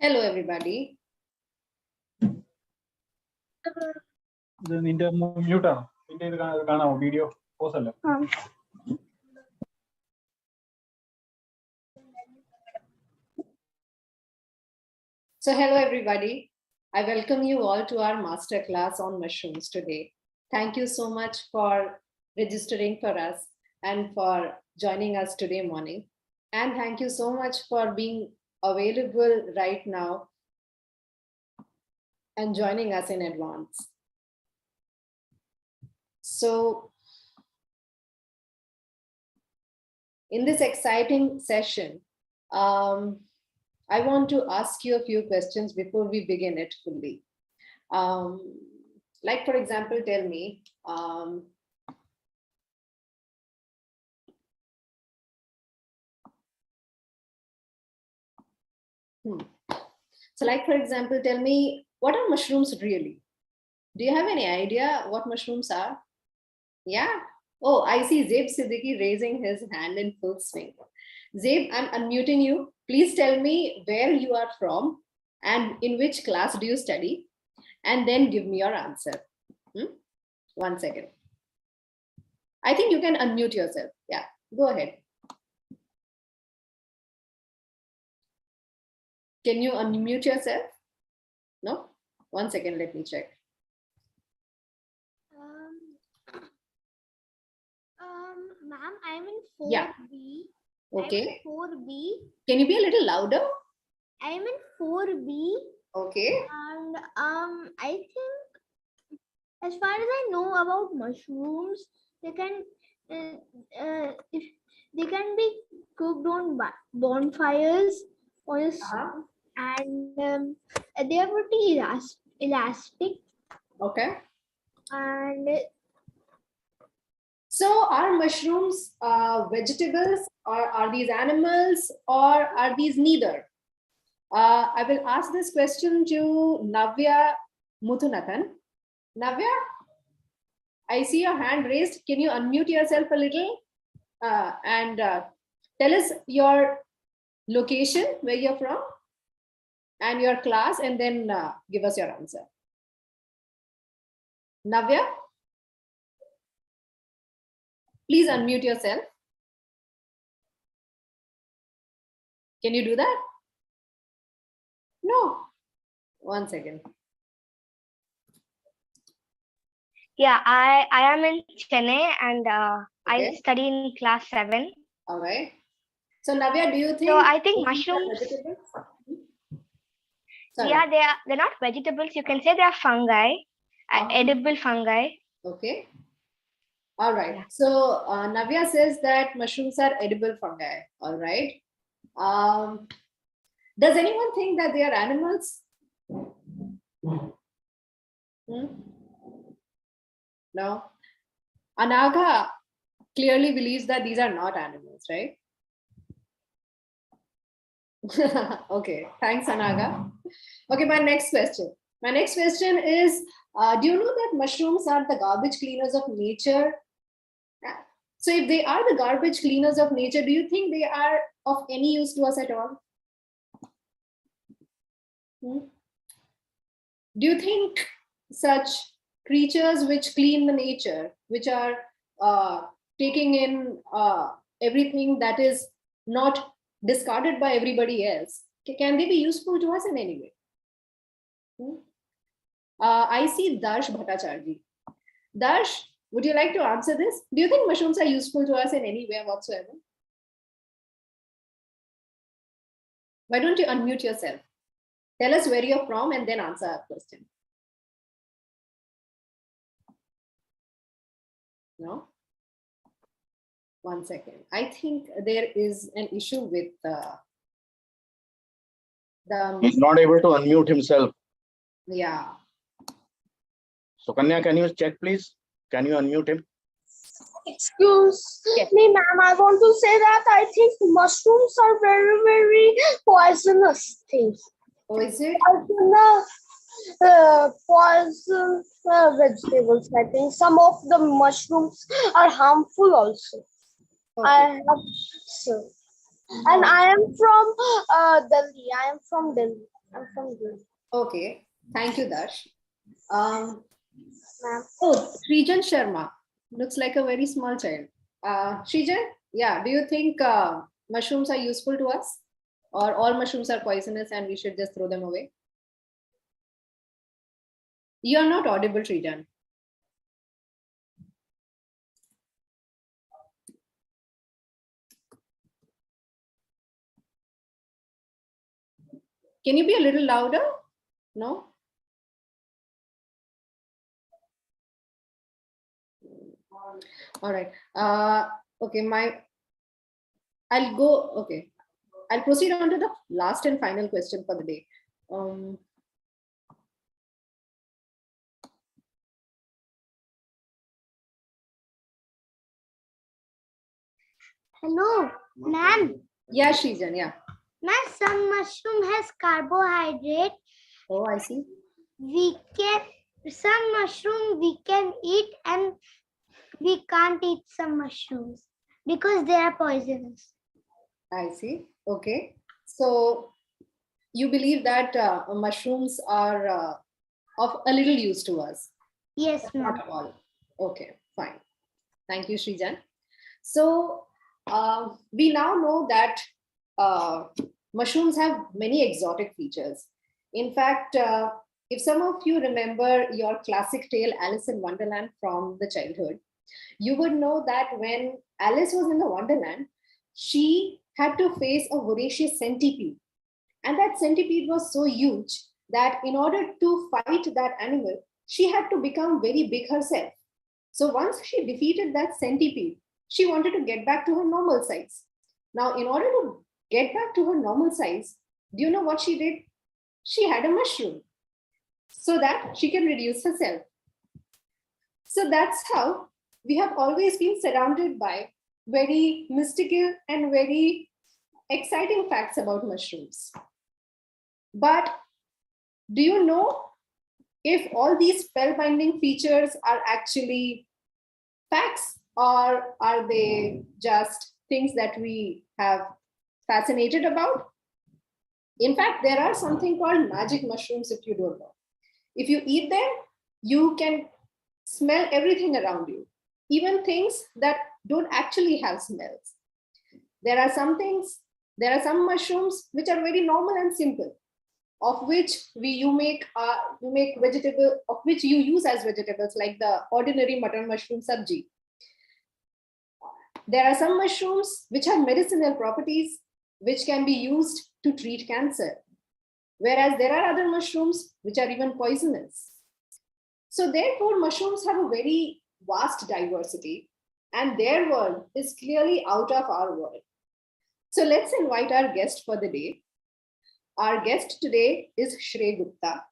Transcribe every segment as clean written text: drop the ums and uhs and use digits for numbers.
Hello, everybody. നിന്റെ മ്യൂട്ടാണോ? നിന്റെ ഇത് കാണാമോ? വീഡിയോ പോസ് അല്ല. So hello, everybody. I welcome you all to our masterclass on mushrooms today. Thank you so much for registering for us and for joining us today morning. And thank you so much for being available right now and joining us in advance. So in this exciting session, I want to ask you a few questions before we begin it fully. Like, for example, tell me, So like, for example, tell me, what are mushrooms really? Do you have any idea what mushrooms are? Yeah? Oh, I see Zeb Siddiqui raising his hand in full swing. Zeb, I'm unmuting you. Please tell me where you are from and in which class do you study, and then give me your answer. 1 second. I think you can unmute yourself. Yeah, go ahead. Can you unmute yourself? No? 1 second, let me check. Ma'am, I'm in 4B. Yeah. Okay. I'm in 4B. Can you be a little louder? I'm in 4B. Okay. And I think, as far as I know about mushrooms, they can they can be cooked on bonfires, and they are pretty elastic. Okay. And so are mushrooms vegetables, or are these animals, or are these neither? I will ask this question to Navya Muthunathan. Navya, I see your hand raised. Can you unmute yourself a little and tell us your location, where you're from, and your class, and then give us your answer. Navya, please unmute yourself. Can you do that? No. 1 second. Yeah, I am in Chennai, and Okay. I study in class 7. All right. So Navya, do you think? So I think these are mushrooms. vegetables? Sorry. Yeah, they're not vegetables. You can say they are fungi, edible fungi. Okay. All right. Yeah. So Navya says that mushrooms are edible fungi. All right. Does anyone think that they are animals? No. Anaga clearly believes that these are not animals, right? Okay. Thanks, Anaga. Okay, my next question. My next question is, do you know that mushrooms are the garbage cleaners of nature? So if they are the garbage cleaners of nature, do you think they are of any use to us at all? Do you think such creatures which clean the nature, which are taking in everything that is not discarded by everybody else, can they be useful to us in any way? I see Darsh Bhattacharya. Darsh, would you like to answer this? Do you think mushrooms are useful to us in any way whatsoever? Why don't you unmute yourself? Tell us where you're from and then answer our question. No? 1 second. I think there is an issue with He's not able to unmute himself. Yeah. So Kanya, can you check, please? Can you unmute him? excuse me, ma'am, I want to say that I think mushrooms are very, very poisonous things. Oh, is it? Poison vegetables. I think some of the mushrooms are harmful also. Okay. I have so. And I am from Delhi. I am from Delhi. I'm from Delhi. Okay, thank you, Dash. Um, Ma'am. oh, Srijan Sharma looks like a very small child. Srijan, yeah, do you think mushrooms are useful to us, or all mushrooms are poisonous and we should just throw them away? You are not audible, Srijan. Can you be a little louder? No? All right. Okay, I'll go, okay. I'll proceed on to the last and final question for the day. Hello, ma'am. Yeah, Srijan, yeah. Ma'am, some mushroom has carbohydrate. Oh, I see. Some mushroom we can eat and we can't eat some mushrooms because they are poisonous. I see. Okay. So you believe that mushrooms are of a little use to us? Yes, ma'am. Not all. Okay, fine. Thank you, Srijan. So we now know that mushrooms have many exotic features. In fact, if some of you remember your classic tale, Alice in Wonderland from the childhood, you would know that when Alice was in the Wonderland, she had to face a voracious centipede. And that centipede was so huge that in order to fight that animal, she had to become very big herself. So once she defeated that centipede, she wanted to get back to her normal size. Now, in order to get back to her normal size, do you know what she did? She had a mushroom so that she can reduce herself. So that's how we have always been surrounded by very mystical and very exciting facts about mushrooms. But do you know if all these spellbinding features are actually facts, or are they just things that we have fascinated about? In fact, there are something called magic mushrooms, if you don't know. If you eat them, you can smell everything around you, even things that don't actually have smells. There are some mushrooms which are very normal and simple, of which you make vegetable, of which you use as vegetables, like the ordinary mutton mushroom sabji. There are some mushrooms which have medicinal properties, which can be used to treat cancer, whereas there are other mushrooms which are even poisonous. So therefore, mushrooms have a very vast diversity, and their world is clearly out of our world. So let's invite our guest for the day. Our guest today is Shrey Gupta.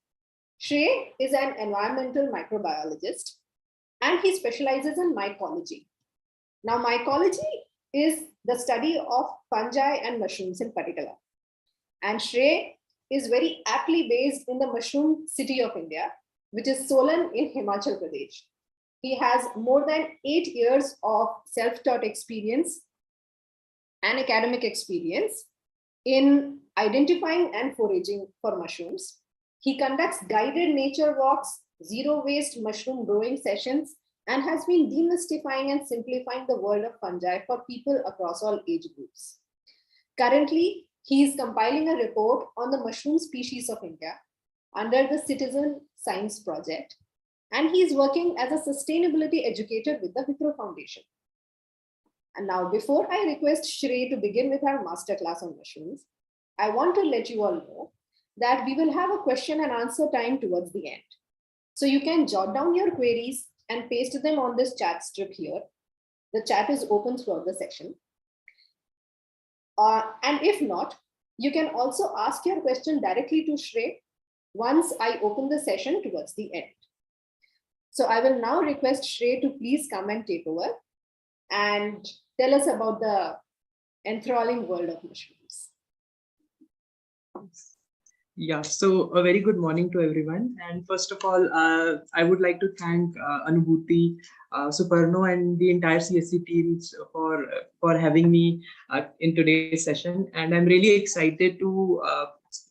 Shrey is an environmental microbiologist, and he specializes in mycology. Now, mycology is the study of fungi and mushrooms in particular. And Shrey is very aptly based in the mushroom city of India, which is Solan in Himachal Pradesh. He has more than 8 years of self-taught experience and academic experience in identifying and foraging for mushrooms. He conducts guided nature walks, zero waste mushroom growing sessions, and has been demystifying and simplifying the world of fungi for people across all age groups. Currently, he is compiling a report on the mushroom species of India under the Citizen Science Project, and he is working as a sustainability educator with the Wipro Foundation. And now, before I request Shrey to begin with our masterclass on mushrooms, I want to let you all know that we will have a question and answer time towards the end. So you can jot down your queries and paste them on this chat strip here. The chat is open throughout the session. And if not, you can also ask your question directly to Shrey once I open the session towards the end. So I will now request Shrey to please come and take over and tell us about the enthralling world of mushrooms. Yeah, so a very good morning to everyone. And first of all, I would like to thank Anubhuti, Suparno, and the entire CSC teams for having me in today's session. And I'm really excited to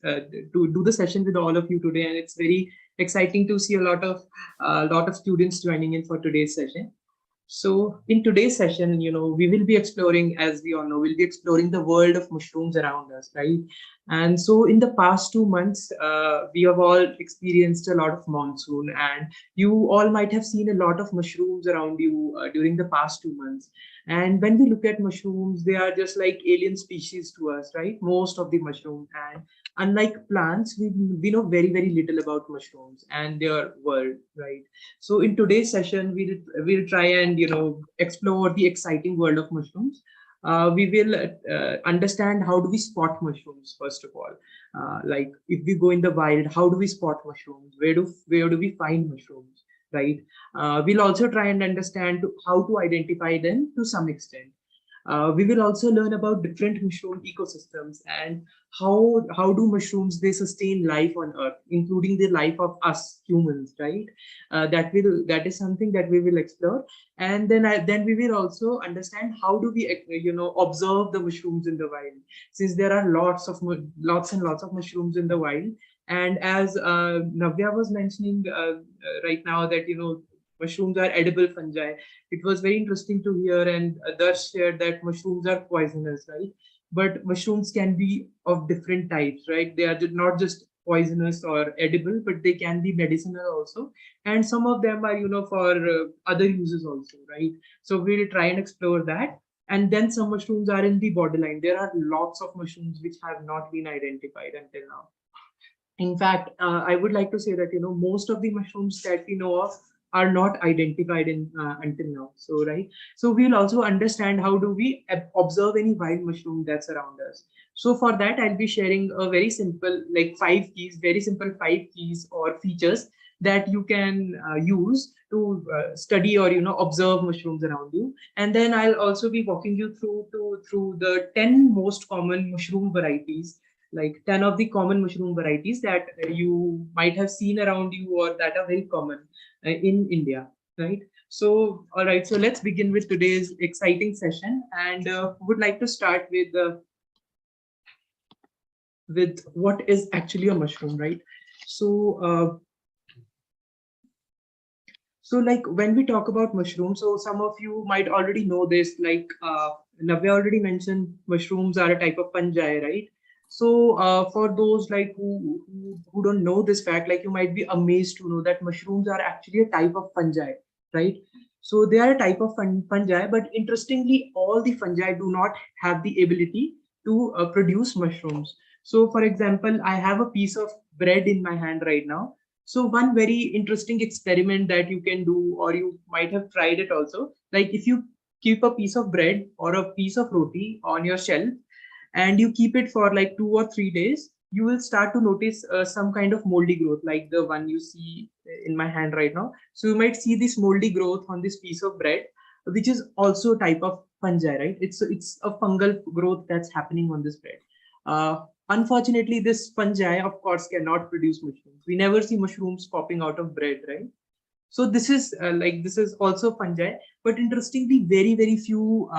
do the session with all of you today. And it's very exciting to see a lot of students joining in for today's session. So in today's session, we will be exploring, as we all know, we'll be exploring the world of mushrooms around us, right? And so in the past 2 months, we have all experienced a lot of monsoon, and you all might have seen a lot of mushrooms around you during the past 2 months. And when we look at mushrooms, they are just like alien species to us, right? Most of the mushrooms. And unlike plants, we know very, very little about mushrooms and their world, right? So in today's session, we'll try and explore the exciting world of mushrooms. We will understand how do we spot mushrooms first of all. Like if we go in the wild, how do we spot mushrooms? Where do we find mushrooms? Right. We'll also try and understand how to identify them to some extent. We will also learn about different mushroom ecosystems and how do mushrooms they sustain life on Earth, including the life of us humans, right? That is something that we will explore, and then we will also understand how do we observe the mushrooms in the wild, since there are lots and lots of mushrooms in the wild, and as Navya was mentioning right now that mushrooms are edible fungi. It was very interesting to hear, and others shared that mushrooms are poisonous, right? But mushrooms can be of different types, right? They are not just poisonous or edible, but they can be medicinal also. And some of them are, for other uses also, right? So we'll try and explore that. And then some mushrooms are in the borderline. There are lots of mushrooms which have not been identified until now. In fact, I would like to say that most of the mushrooms that we know of are not identified in until now. So right, so we'll also understand how do we observe any wild mushroom that's around us. So for that, I'll be sharing a very simple, like 5 keys, very simple 5 keys or features that you can use to study or observe mushrooms around you. And then I'll also be walking you through the 10 most common mushroom varieties, like 10 of the common mushroom varieties that you might have seen around you or that are very common in India, right? So, all right, so let's begin with today's exciting session, and would like to start with what is actually a mushroom, right? So, so like when we talk about mushrooms, so some of you might already know this, like Navya already mentioned, mushrooms are a type of fungi, right? So for those like who don't know this fact, like you might be amazed to know that mushrooms are actually a type of fungi, right? So they are a type of fungi, but interestingly, all the fungi do not have the ability to produce mushrooms. So for example, I have a piece of bread in my hand right now. So one very interesting experiment that you can do, or you might have tried it also, like if you keep a piece of bread or a piece of roti on your shelf and you keep it for like 2 or 3 days, you will start to notice some kind of moldy growth, like the one you see in my hand right now. So you might see this moldy growth on this piece of bread, which is also a type of fungi, right? It's a fungal growth that's happening on this bread. Unfortunately, this fungi, of course, cannot produce mushrooms. We never see mushrooms popping out of bread, right? So this is also fungi, but interestingly, very few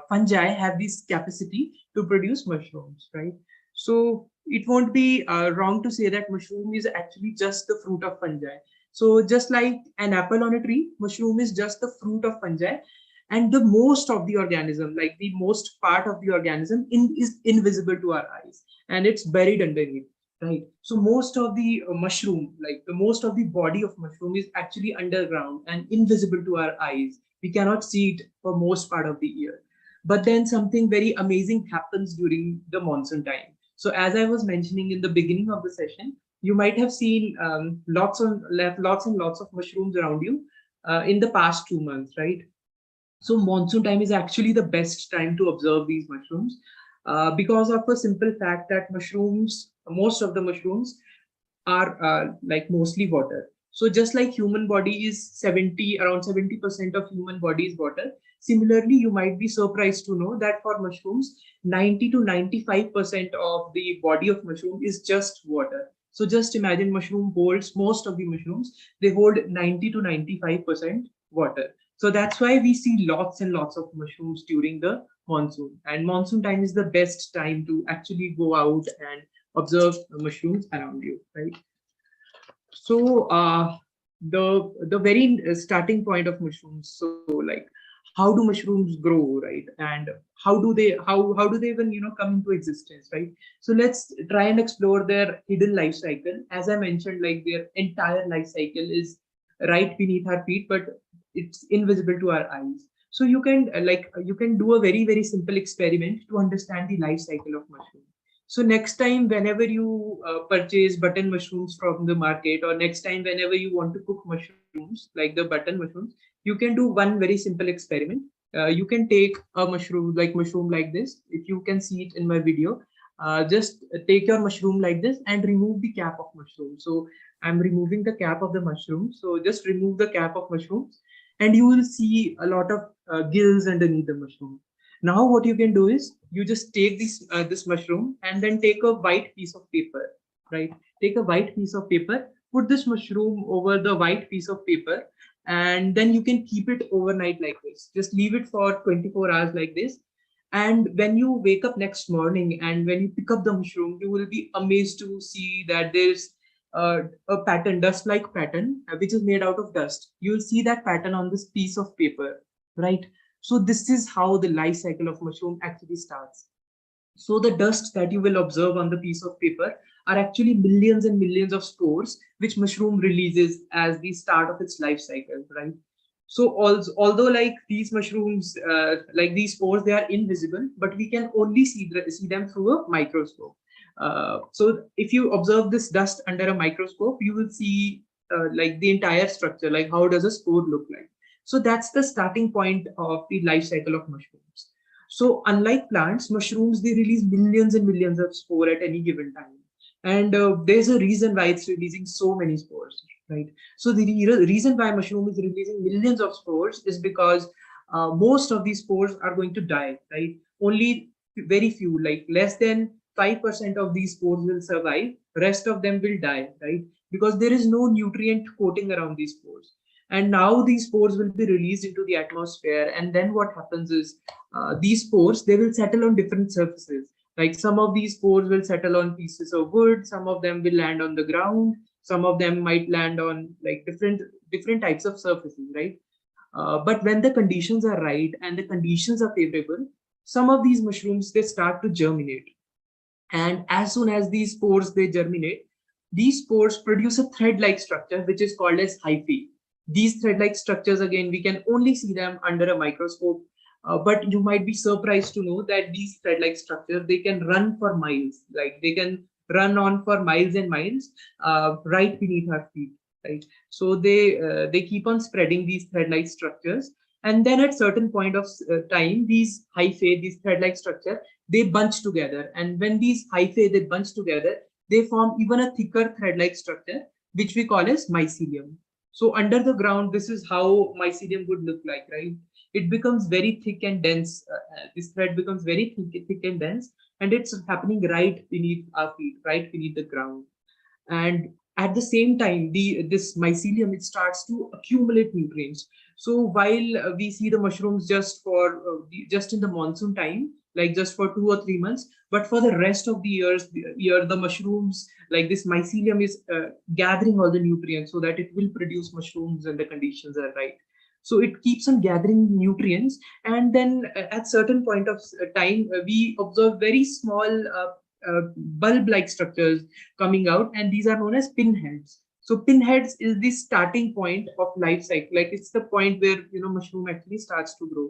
fungi have this capacity to produce mushrooms, right? So it won't be wrong to say that mushroom is actually just the fruit of fungi. So just like an apple on a tree, mushroom is just the fruit of fungi, and the most of the organism, like the most part of the organism, is invisible to our eyes, and it's buried underneath, right? So most of the mushroom, like the most of the body of mushroom is actually underground and invisible to our eyes. We cannot see it for most part of the year. But then something very amazing happens during the monsoon time. So as I was mentioning in the beginning of the session, you might have seen lots and lots of mushrooms around you in the past 2 months, right? So monsoon time is actually the best time to observe these mushrooms because of a simple fact that most of the mushrooms are like mostly water. So just like human body is around 70% of human body is water. Similarly, you might be surprised to know that for mushrooms, 90 to 95% of the body of mushroom is just water. So just imagine mushroom holds, most of the mushrooms, they hold 90 to 95% water. So that's why we see lots and lots of mushrooms during the monsoon. And monsoon time is the best time to actually go out and observe mushrooms around you, right? So the very starting point of mushrooms. So like, how do mushrooms grow, right? And how do they even come into existence, right? So let's try and explore their hidden life cycle. As I mentioned, like their entire life cycle is right beneath our feet, but it's invisible to our eyes. So you can do a very simple experiment to understand the life cycle of mushroom. So next time, whenever you purchase button mushrooms from the market, or next time whenever you want to cook mushrooms, like the button mushrooms, you can do one very simple experiment. You can take a mushroom like this. If you can see it in my video, just take your mushroom like this and remove the cap of mushroom. So I'm removing the cap of the mushroom. So just remove the cap of mushrooms, and you will see a lot of gills underneath the mushroom. Now what you can do is you just take this mushroom and then take a white piece of paper, right? Take a white piece of paper, put this mushroom over the white piece of paper, and then you can keep it overnight like this. Just leave it for 24 hours like this. And when you wake up next morning and when you pick up the mushroom, you will be amazed to see that there's a pattern, dust-like pattern, which is made out of dust. You will see that pattern on this piece of paper, right? So this is how the life cycle of mushroom actually starts. So the dust that you will observe on the piece of paper are actually millions and millions of spores which mushroom releases as the start of its life cycle, right? So although like these mushrooms, like these spores, they are invisible, but we can only see them through a microscope. So if you observe this dust under a microscope, you will see like the entire structure, like how does a spore look like. So that's the starting point of the life cycle of mushrooms. So unlike plants, mushrooms, they release millions and millions of spore at any given time. And there's a reason why it's releasing so many spores, right? So the reason why mushroom is releasing millions of spores is because most of these spores are going to die, right? Only very few, like less than 5% of these spores will survive. Rest of them will die, right? Because there is no nutrient coating around these spores. And now these spores will be released into the atmosphere. And then what happens is these spores, they will settle on different surfaces. Like some of these spores will settle on pieces of wood, some of them will land on the ground, some of them might land on like different types of surfaces, right? But when the conditions are right and the conditions are favorable, some of these mushrooms, they start to germinate. And as soon as these spores, they germinate, these spores produce a thread-like structure, which is called as hyphae. These thread-like structures, again, we can only see them under a microscope. But you might be surprised to know that these thread-like structures, they can run for miles. Like they can run on for miles and miles right beneath our feet, right? So they keep on spreading these thread-like structures. And then at certain point of time, these hyphae, these thread-like structure, they bunch together. And when these hyphae, they bunch together, they form even a thicker thread-like structure, which we call as mycelium. So under the ground, this is how mycelium would look like, right? It becomes very thick and dense. This thread becomes very thick and dense, and it's happening right beneath our feet, right beneath the ground. And at the same time, this mycelium, it starts to accumulate nutrients. So while we see the mushrooms just just in the monsoon time, like just for 2 or 3 months, but for the rest of the year, the mushrooms, like this mycelium is gathering all the nutrients so that it will produce mushrooms when the conditions are right. So it keeps on gathering nutrients, and then at certain point of time, we observe very small bulb-like structures coming out, and these are known as pinheads. So pinheads is the starting point of life cycle. Like it's the point where mushroom actually starts to grow.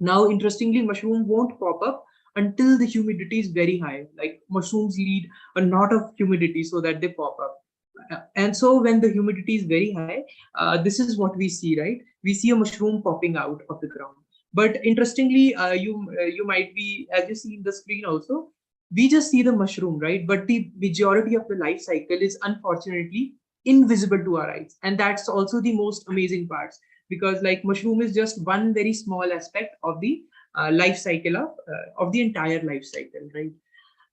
Now, interestingly, mushroom won't pop up until the humidity is very high. Like mushrooms need a lot of humidity so that they pop up. And so when the humidity is very high, this is what we see, right? We see a mushroom popping out of the ground. But interestingly, you might be, as you see in the screen also, we just see the mushroom, right? But the majority of the life cycle is unfortunately invisible to our eyes. And that's also the most amazing parts, because like mushroom is just one very small aspect of the life cycle of the entire life cycle, right?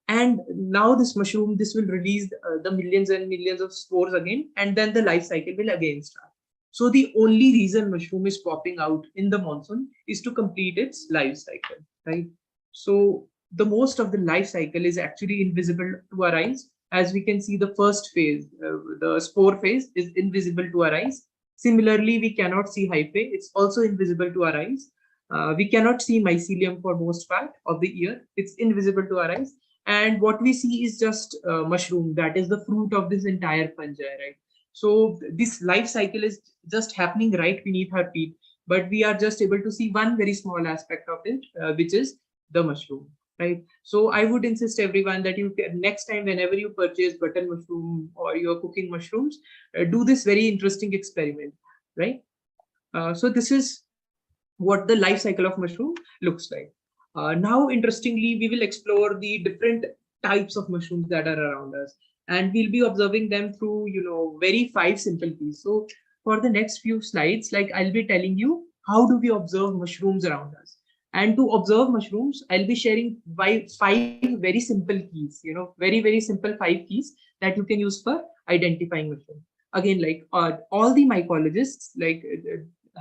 And now this mushroom, this will release the millions and millions of spores again, and then the life cycle will again start. So the only reason mushroom is popping out in the monsoon is to complete its life cycle, right? So the most of the life cycle is actually invisible to our eyes. As we can see, the first phase, the spore phase, is invisible to our eyes. Similarly, we cannot see hyphae. It's also invisible to our eyes. We cannot see mycelium for most part of the year. It's invisible to our eyes. And what we see is just mushroom. That is the fruit of this entire fungi, right? So this life cycle is just happening right beneath our feet, but we are just able to see one very small aspect of it, which is the mushroom, right? So I would insist everyone that you can, next time whenever you purchase button mushroom or you're cooking mushrooms, do this very interesting experiment, right? So this is what the life cycle of mushroom looks like. Now, interestingly, we will explore the different types of mushrooms that are around us, and we'll be observing them through, very 5 simple keys. So for the next few slides, like I'll be telling you how do we observe mushrooms around us. And to observe mushrooms, I'll be sharing 5 very simple keys, very, very simple 5 keys that you can use for identifying mushrooms. Again, like all the mycologists, like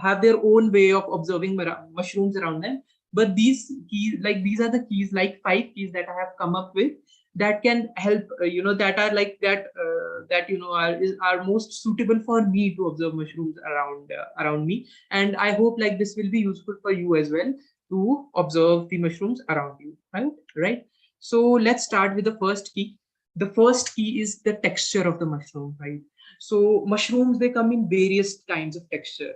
have their own way of observing mushrooms around them, but these keys, like these are the keys, like 5 keys that I have come up with that can help, that are like that are most suitable for me to observe mushrooms around me. And I hope like this will be useful for you as well to observe the mushrooms around you, right? So let's start with the first key. The first key is the texture of the mushroom, right? So mushrooms, they come in various kinds of texture.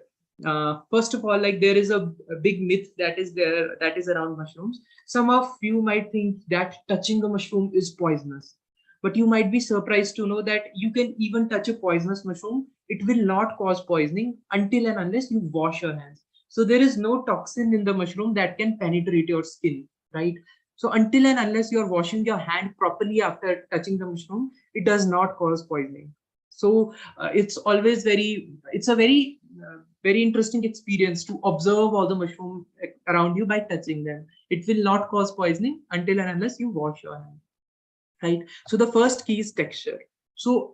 First of all, like there is a big myth that is around mushrooms. Some of you might think that touching a mushroom is poisonous, but you might be surprised to know that you can even touch a poisonous mushroom. It will not cause poisoning until and unless you wash your hands. So there is no toxin in the mushroom that can penetrate your skin, right? So until and unless you're washing your hand properly after touching the mushroom, it does not cause poisoning. So it's a very interesting experience to observe all the mushrooms around you by touching them. It will not cause poisoning until and unless you wash your hand, right? So the first key is texture. So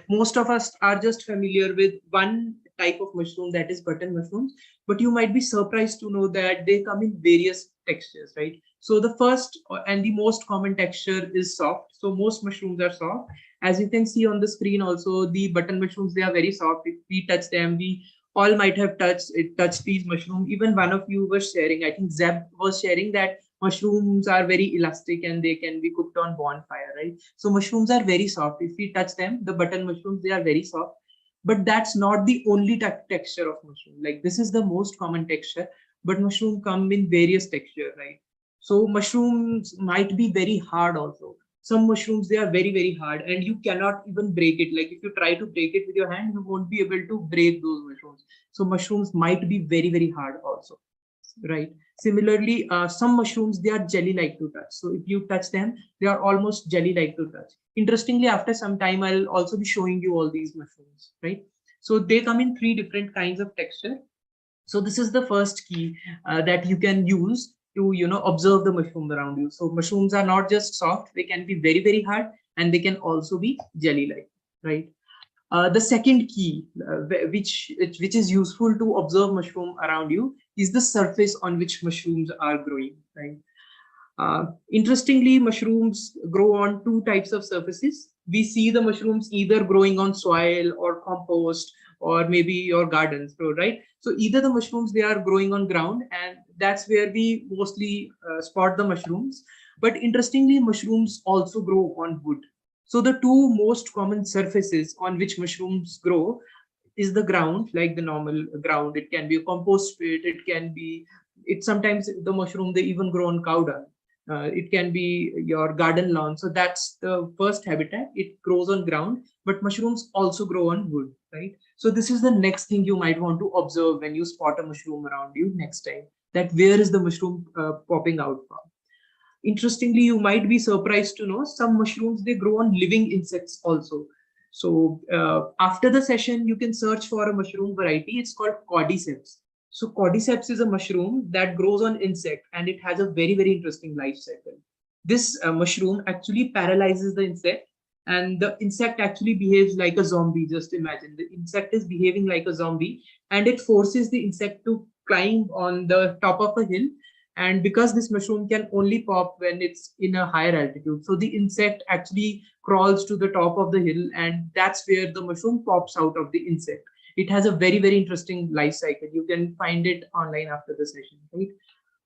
most of us are just familiar with one type of mushroom, that is button mushrooms, but you might be surprised to know that they come in various textures, right? So the first and the most common texture is soft. So most mushrooms are soft. As you can see on the screen also, the button mushrooms, they are very soft. If we touch them, we all might have touched these mushrooms. Even one of you was sharing, I think Zeb was sharing, that mushrooms are very elastic and they can be cooked on bonfire, right? So mushrooms are very soft. If we touch them, the button mushrooms, they are very soft. But that's not the only texture of mushroom. Like this is the most common texture, but mushroom come in various texture, right? So mushrooms might be very hard also. Some mushrooms, they are very, very hard and you cannot even break it. Like if you try to break it with your hand, you won't be able to break those mushrooms. So mushrooms might be very, very hard also, right? Similarly, some mushrooms, they are jelly-like to touch. So if you touch them, they are almost jelly-like to touch. Interestingly, after some time, I'll also be showing you all these mushrooms, right? So they come in 3 different kinds of texture. So this is the first key that you can use to, observe the mushroom around you. So mushrooms are not just soft, they can be very, very hard, and they can also be jelly-like, right? The second key, which is useful to observe mushroom around you, is the surface on which mushrooms are growing, right? Interestingly, mushrooms grow on 2 types of surfaces. We see the mushrooms either growing on soil or compost or maybe your gardens, right? So either the mushrooms, they are growing on ground, and that's where we mostly spot the mushrooms. But interestingly, mushrooms also grow on wood. So the 2 most common surfaces on which mushrooms grow is the ground, like the normal ground. It can be a compost pit. It sometimes the mushroom, they even grow on cow dung. It can be your garden lawn. So that's the first habitat. It grows on ground, but mushrooms also grow on wood, right? So this is the next thing you might want to observe when you spot a mushroom around you next time, that where is the mushroom popping out from. Interestingly, you might be surprised to know some mushrooms, they grow on living insects also. So after the session, you can search for a mushroom variety. It's called cordyceps. So cordyceps is a mushroom that grows on insect, and it has a very, very interesting life cycle. This mushroom actually paralyzes the insect, and the insect actually behaves like a zombie. Just imagine the insect is behaving like a zombie, and it forces the insect to climb on the top of a hill. And because this mushroom can only pop when it's in a higher altitude, so the insect actually crawls to the top of the hill, and that's where the mushroom pops out of the insect. It has a very, very interesting life cycle. You can find it online after the session, right?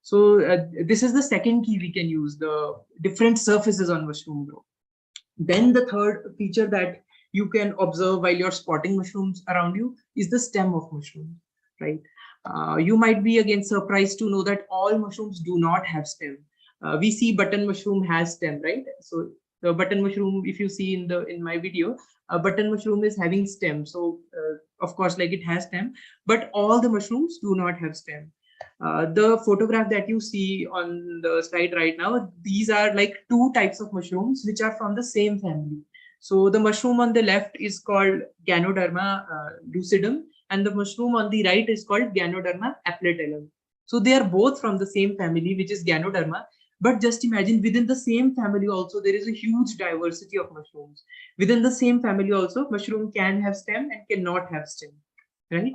So this is the second key we can use, the different surfaces on mushroom grow. Then the third feature that you can observe while you're spotting mushrooms around you is the stem of mushroom, right? You might be again surprised to know that all mushrooms do not have stem. We see button mushroom has stem, right? So the button mushroom, if you see in my video, a button mushroom is having stem. So of course, like it has stem, but all the mushrooms do not have stem. The photograph that you see on the slide right now, these are like two types of mushrooms which are from the same family. So the mushroom on the left is called Ganoderma lucidum, and the mushroom on the right is called Ganoderma aplatellum. So they are both from the same family, which is Ganoderma. But just imagine, within the same family also, there is a huge diversity of mushrooms. Within the same family also, mushroom can have stem and cannot have stem, right?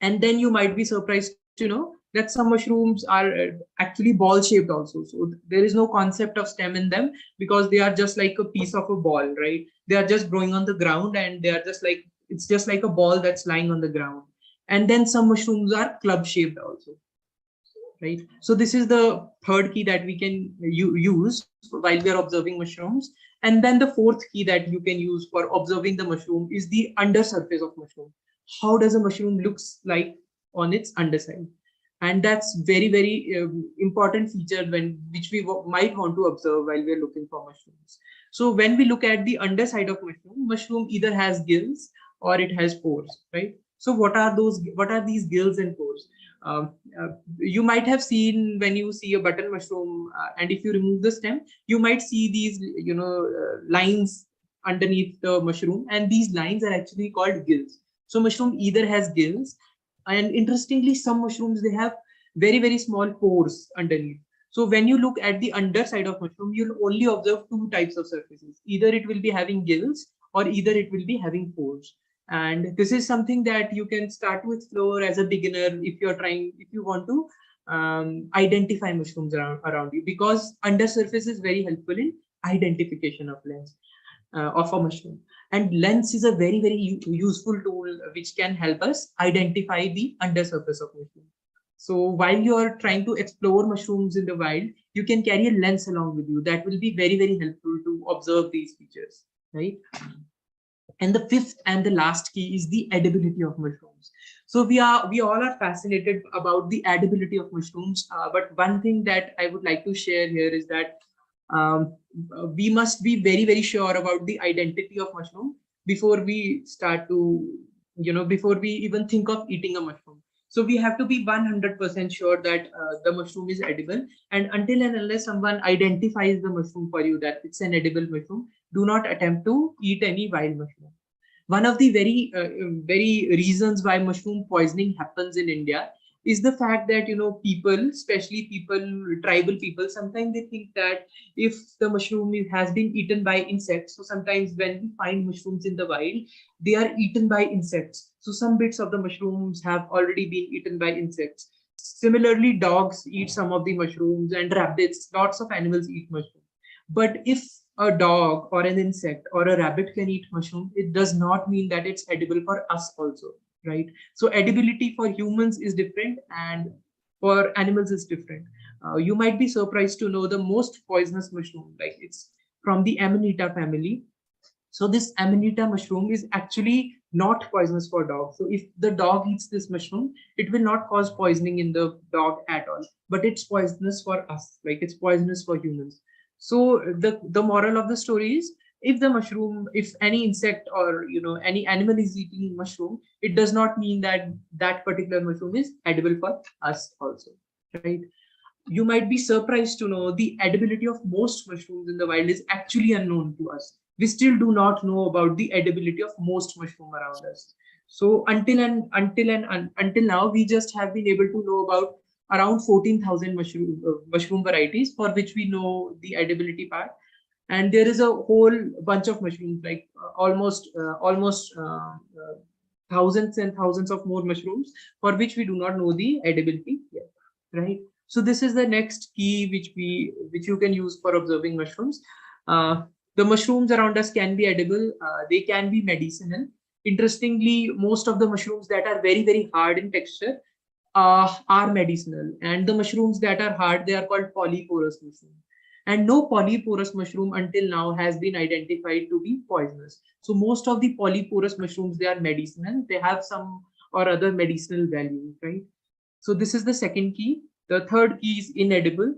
And then you might be surprised to know that some mushrooms are actually ball shaped also. So there is no concept of stem in them because they are just like a piece of a ball, right? They are just growing on the ground, and they are just like, it's just like a ball that's lying on the ground. And then some mushrooms are club shaped also, right? So this is the third key that we can use while we are observing mushrooms. And then the fourth key that you can use for observing the mushroom is the undersurface of mushroom. How does a mushroom looks like on its underside? And that's very, very important feature which we might want to observe while we are looking for mushrooms. So when we look at the underside of mushroom either has gills or it has pores, right? So what are these gills and pores? You might have seen when you see a button mushroom, and if you remove the stem, you might see these, lines underneath the mushroom, and these lines are actually called gills. So mushroom either has gills, and interestingly, some mushrooms, they have very, very small pores underneath. So when you look at the underside of mushroom, you'll only observe two types of surfaces. Either it will be having gills or either it will be having pores. And this is something that you can start to explore as a beginner if you want to identify mushrooms around you, because undersurface is very helpful in identification of of a mushroom. And lens is a very, very useful tool which can help us identify the undersurface of mushroom. So while you are trying to explore mushrooms in the wild, you can carry a lens along with you. That will be very, very helpful to observe these features, right? And the fifth and the last key is the edibility of mushrooms. So we all are fascinated about the edibility of mushrooms. But one thing that I would like to share here is that we must be very, very sure about the identity of mushroom before we start to, before we even think of eating a mushroom. So we have to be 100% sure that the mushroom is edible. And until and unless someone identifies the mushroom for you that it's an edible mushroom, do not attempt to eat any wild mushroom. One of the very reasons why mushroom poisoning happens in India is the fact that, people, especially tribal people, sometimes they think that if the mushroom has been eaten by insects, so sometimes when we find mushrooms in the wild, they are eaten by insects. So some bits of the mushrooms have already been eaten by insects. Similarly, dogs eat some of the mushrooms, and rabbits, lots of animals eat mushrooms. But if a dog or an insect or a rabbit can eat mushroom, it does not mean that it's edible for us also, right? So edibility for humans is different and for animals is different. You might be surprised to know the most poisonous mushroom, like it's from the Amanita family. So this Amanita mushroom is actually not poisonous for dogs. So if the dog eats this mushroom, it will not cause poisoning in the dog at all, but it's poisonous for us, like it's poisonous for humans. So the moral of the story is, if any insect or any animal is eating mushroom, it does not mean that that particular mushroom is edible for us also, right? You might be surprised to know the edibility of most mushrooms in the wild is actually unknown to us. we still do not know about the edibility of most mushroom around us. So until now, we just have been able to know about around 14,000 mushroom varieties for which we know the edibility part. And there is a whole bunch of mushrooms, like almost thousands and thousands of more mushrooms for which we do not know the edibility yet, right? So this is the next key which you can use for observing mushrooms. The mushrooms around us can be edible. They can be medicinal. Interestingly, most of the mushrooms that are very, very hard in texture are medicinal, and the mushrooms that are hard, they are called polyporous mushrooms. And no polyporous mushroom until now has been identified to be poisonous. So most of the polyporous mushrooms, they are medicinal. They have some or other medicinal value, right? So this is the second key. The third key is inedible.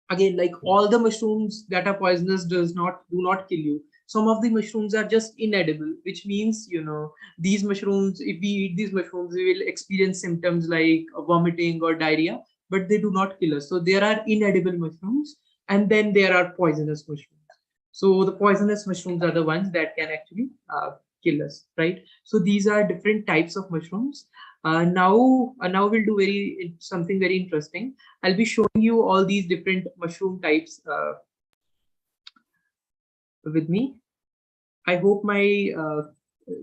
Again, like all the mushrooms that are poisonous do not kill you. Some of the mushrooms are just inedible, which means, these mushrooms, if we eat these mushrooms, we will experience symptoms like vomiting or diarrhea, but they do not kill us. So there are inedible mushrooms, and then there are poisonous mushrooms. So the poisonous mushrooms are the ones that can actually kill us, right? So these are different types of mushrooms. Now we'll do something very interesting. I'll be showing you all these different mushroom types with me. I hope my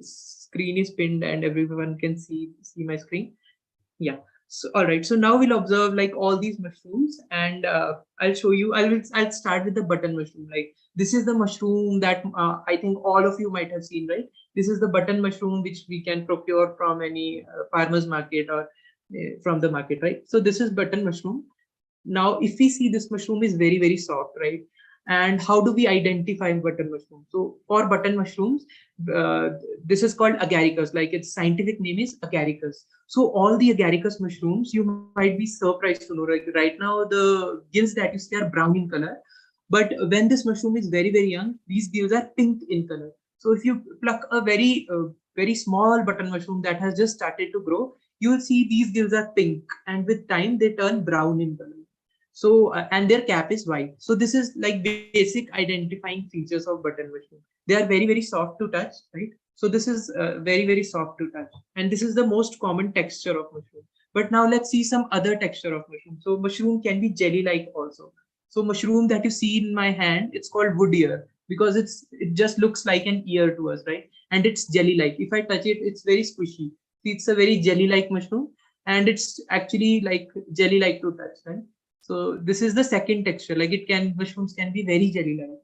screen is pinned and everyone can see my screen. Yeah. So all right. So now we'll observe like all these mushrooms, and I'll show you. I'll start with the button mushroom. Like this is the mushroom that I think all of you might have seen, right? This is the button mushroom which we can procure from any farmer's market or from the market, right? So this is button mushroom. Now, if we see, this mushroom is very, very soft, right? And how do we identify button mushroom? So for button mushrooms, this is called agaricus. Like its scientific name is agaricus. So all the agaricus mushrooms, you might be surprised to know, like right now the gills that you see are brown in color, but when this mushroom is very, very young, these gills are pink in color. So if you pluck a very small button mushroom that has just started to grow, you will see these gills are pink, and with time they turn brown in color. So and their cap is white. So this is like basic identifying features of button mushroom. They are very, very soft to touch, right? So this is very, very soft to touch, and this is the most common texture of mushroom. But now let's see some other texture of mushroom. So mushroom can be jelly-like also. So mushroom that you see in my hand, it's called wood ear because it just looks like an ear to us, right? And it's jelly-like. If I touch it, it's very squishy. It's a very jelly-like mushroom, and it's actually like jelly-like to touch, right? So this is the second texture. Like mushrooms can be very jelly-like.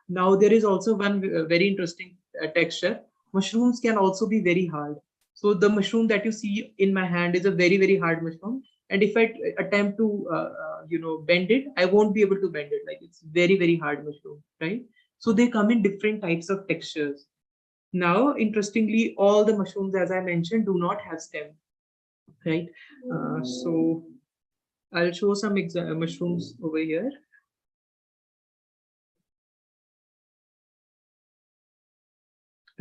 Now there is also one very interesting texture. Mushrooms can also be very hard. So the mushroom that you see in my hand is a very, very hard mushroom. And if I attempt to bend it, I won't be able to bend it. Like it's very, very hard mushroom, right? So they come in different types of textures. Now, interestingly, all the mushrooms, as I mentioned, do not have stem, right? So I'll show some mushrooms over here.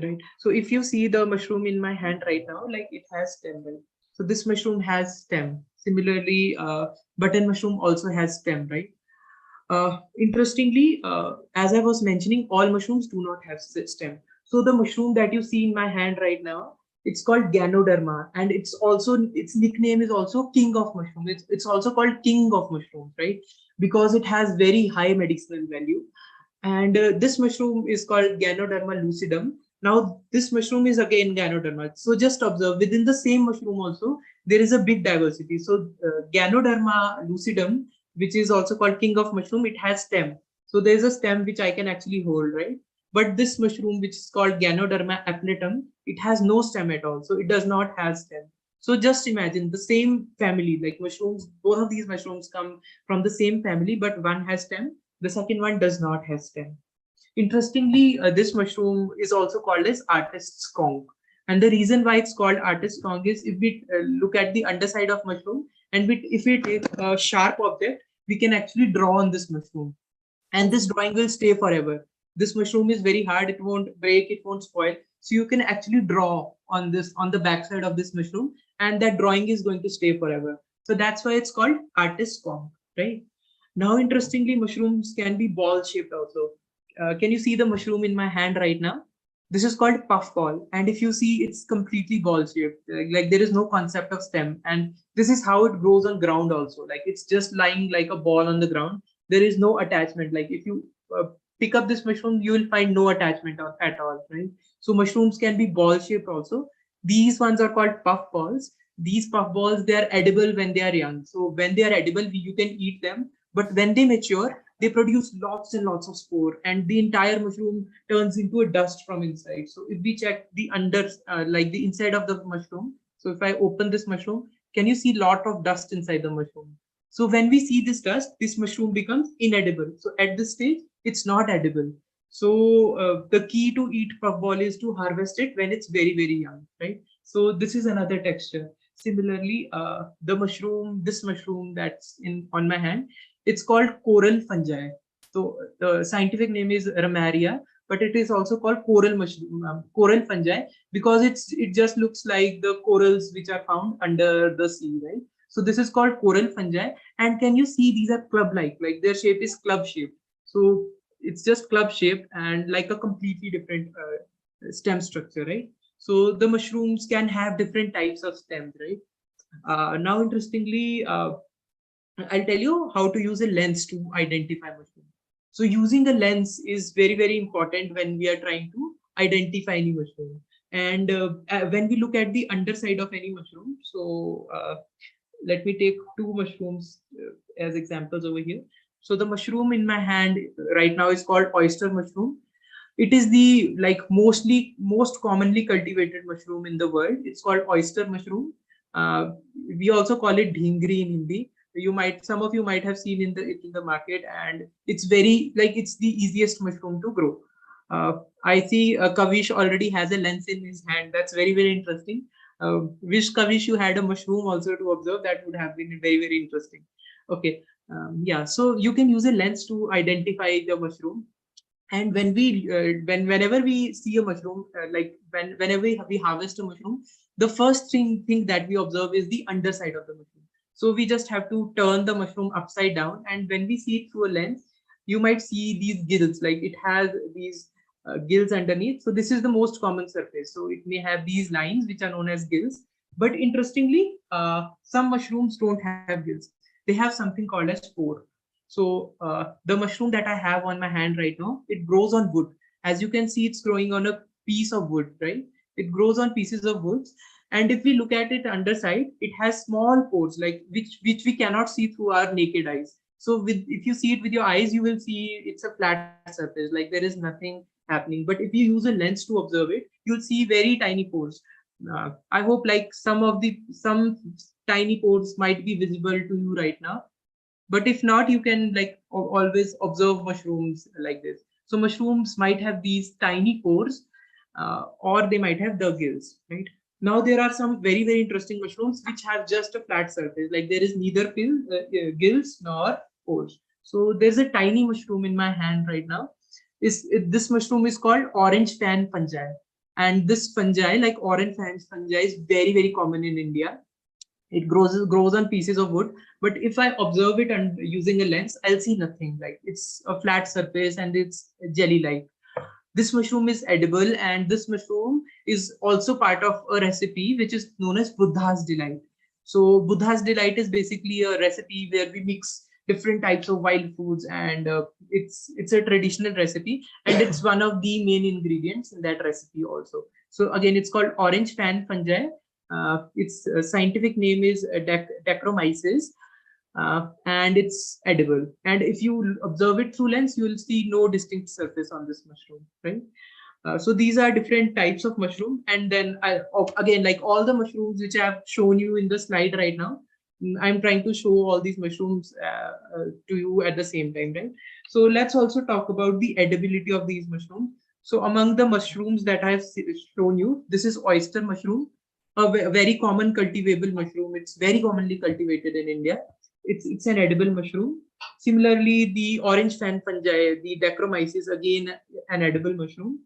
Right. So if you see the mushroom in my hand right now, like it has stem, right? So this mushroom has stem. Similarly, button mushroom also has stem, right? Interestingly, as I was mentioning, all mushrooms do not have stem. So the mushroom that you see in my hand right now, it's called Ganoderma, and its nickname is also king of mushroom. It's also called king of mushrooms, right? Because it has very high medicinal value. And this mushroom is called Ganoderma lucidum. Now this mushroom is again Ganoderma. So just observe, within the same mushroom also there is a big diversity. So Ganoderma lucidum, which is also called king of mushroom, it has stem. So there is a stem which I can actually hold, right? But this mushroom, which is called Ganoderma apnetum, it has no stem at all. So it does not have stem. So just imagine the same family, like mushrooms, both of these mushrooms come from the same family, but one has stem, the second one does not have stem. Interestingly, this mushroom is also called as artist's conch. And the reason why it's called artist's conch is if we look at the underside of mushroom, and if we take a sharp object, we can actually draw on this mushroom. And this drawing will stay forever. This mushroom is very hard, it won't break, it won't spoil. So you can actually draw on the backside of this mushroom, and that drawing is going to stay forever. So that's why it's called artist's conch, right? Now, interestingly, mushrooms can be ball shaped also. Can you see the mushroom in my hand right now? This is called puffball, and if you see, it's completely ball shaped. Like there is no concept of stem, and this is how it grows on ground also. Like it's just lying like a ball on the ground. There is no attachment. Like if you pick up this mushroom, you will find no attachment at all, right? So mushrooms can be ball shaped also. These ones are called puffballs. These puffballs, they are edible when they are young. So when they are edible, you can eat them. But when they mature, they produce lots and lots of spore, and the entire mushroom turns into a dust from inside. So if we check the like the inside of the mushroom, so if I open this mushroom, can you see lot of dust inside the mushroom? So when we see this dust, this mushroom becomes inedible. So at this stage, it's not edible. So the key to eat puffball is to harvest it when it's very, very young, right? So this is another texture. Similarly, this mushroom that's in on my hand, it's called coral fungi. So the scientific name is Ramaria, but it is also called coral mushroom, coral fungi, because it just looks like the corals which are found under the sea, right? So this is called coral fungi, and can you see these are club-like? Like their shape is club-shaped. So it's just club-shaped and like a completely different stem structure, right? So the mushrooms can have different types of stems, right? Now, interestingly, I'll tell you how to use a lens to identify mushroom. So using a lens is very, very important when we are trying to identify any mushroom. And when we look at the underside of any mushroom, so let me take two mushrooms as examples over here. So the mushroom in my hand right now is called oyster mushroom. It is the most commonly cultivated mushroom in the world. It's called oyster mushroom. We also call it dhingri in Hindi. Some of you might have seen in the market, and it's it's the easiest mushroom to grow. I see Kavish already has a lens in his hand. That's very, very interesting. Wish Kavish you had a mushroom also to observe. That would have been very, very interesting. Okay. Yeah, so you can use a lens to identify the mushroom. And whenever we see a mushroom, whenever we harvest a mushroom, the first thing that we observe is the underside of the mushroom. So we just have to turn the mushroom upside down, and when we see it through a lens, you might see these gills. Like it has these gills underneath. So this is the most common surface. So it may have these lines which are known as gills. But interestingly, some mushrooms don't have gills. They have something called as spore. So the mushroom that I have on my hand right now, it grows on wood. As you can see, it's growing on a piece of wood, right? It grows on pieces of wood. And if we look at it underside, it has small pores, like which we cannot see through our naked eyes. So if you see it with your eyes, you will see it's a flat surface, like there is nothing happening. But if you use a lens to observe it, you'll see very tiny pores. I hope like some tiny pores might be visible to you right now. But if not, you can always observe mushrooms like this. So mushrooms might have these tiny pores, or they might have the gills, right? Now there are some very, very interesting mushrooms which have just a flat surface, like there is neither gills nor pores. So there's a tiny mushroom in my hand right now. This mushroom is called orange fan fungi, and this fungi, like orange fan fungi, is very, very common in India. It grows on pieces of wood, but if I observe it and using a lens, I'll see nothing. Like it's a flat surface and it's jelly like. This mushroom is edible, and this mushroom is also part of a recipe which is known as Buddha's delight. So Buddha's delight is basically a recipe where we mix different types of wild foods, and it's a traditional recipe, and it's one of the main ingredients in that recipe also. So again, it's called orange fan fungi. Its scientific name is Dacromyces, and it's edible. And if you observe it through lens, you will see no distinct surface on this mushroom, right? So these are different types of mushroom. And then again, like all the mushrooms which I have shown you in the slide right now, I'm trying to show all these mushrooms to you at the same time, right? So let's also talk about the edibility of these mushrooms. So among the mushrooms that I've shown you, this is oyster mushroom, a very common cultivable mushroom. It's very commonly cultivated in India. It's an edible mushroom. Similarly, the orange fan fungi, the Dacromyces, again an edible mushroom.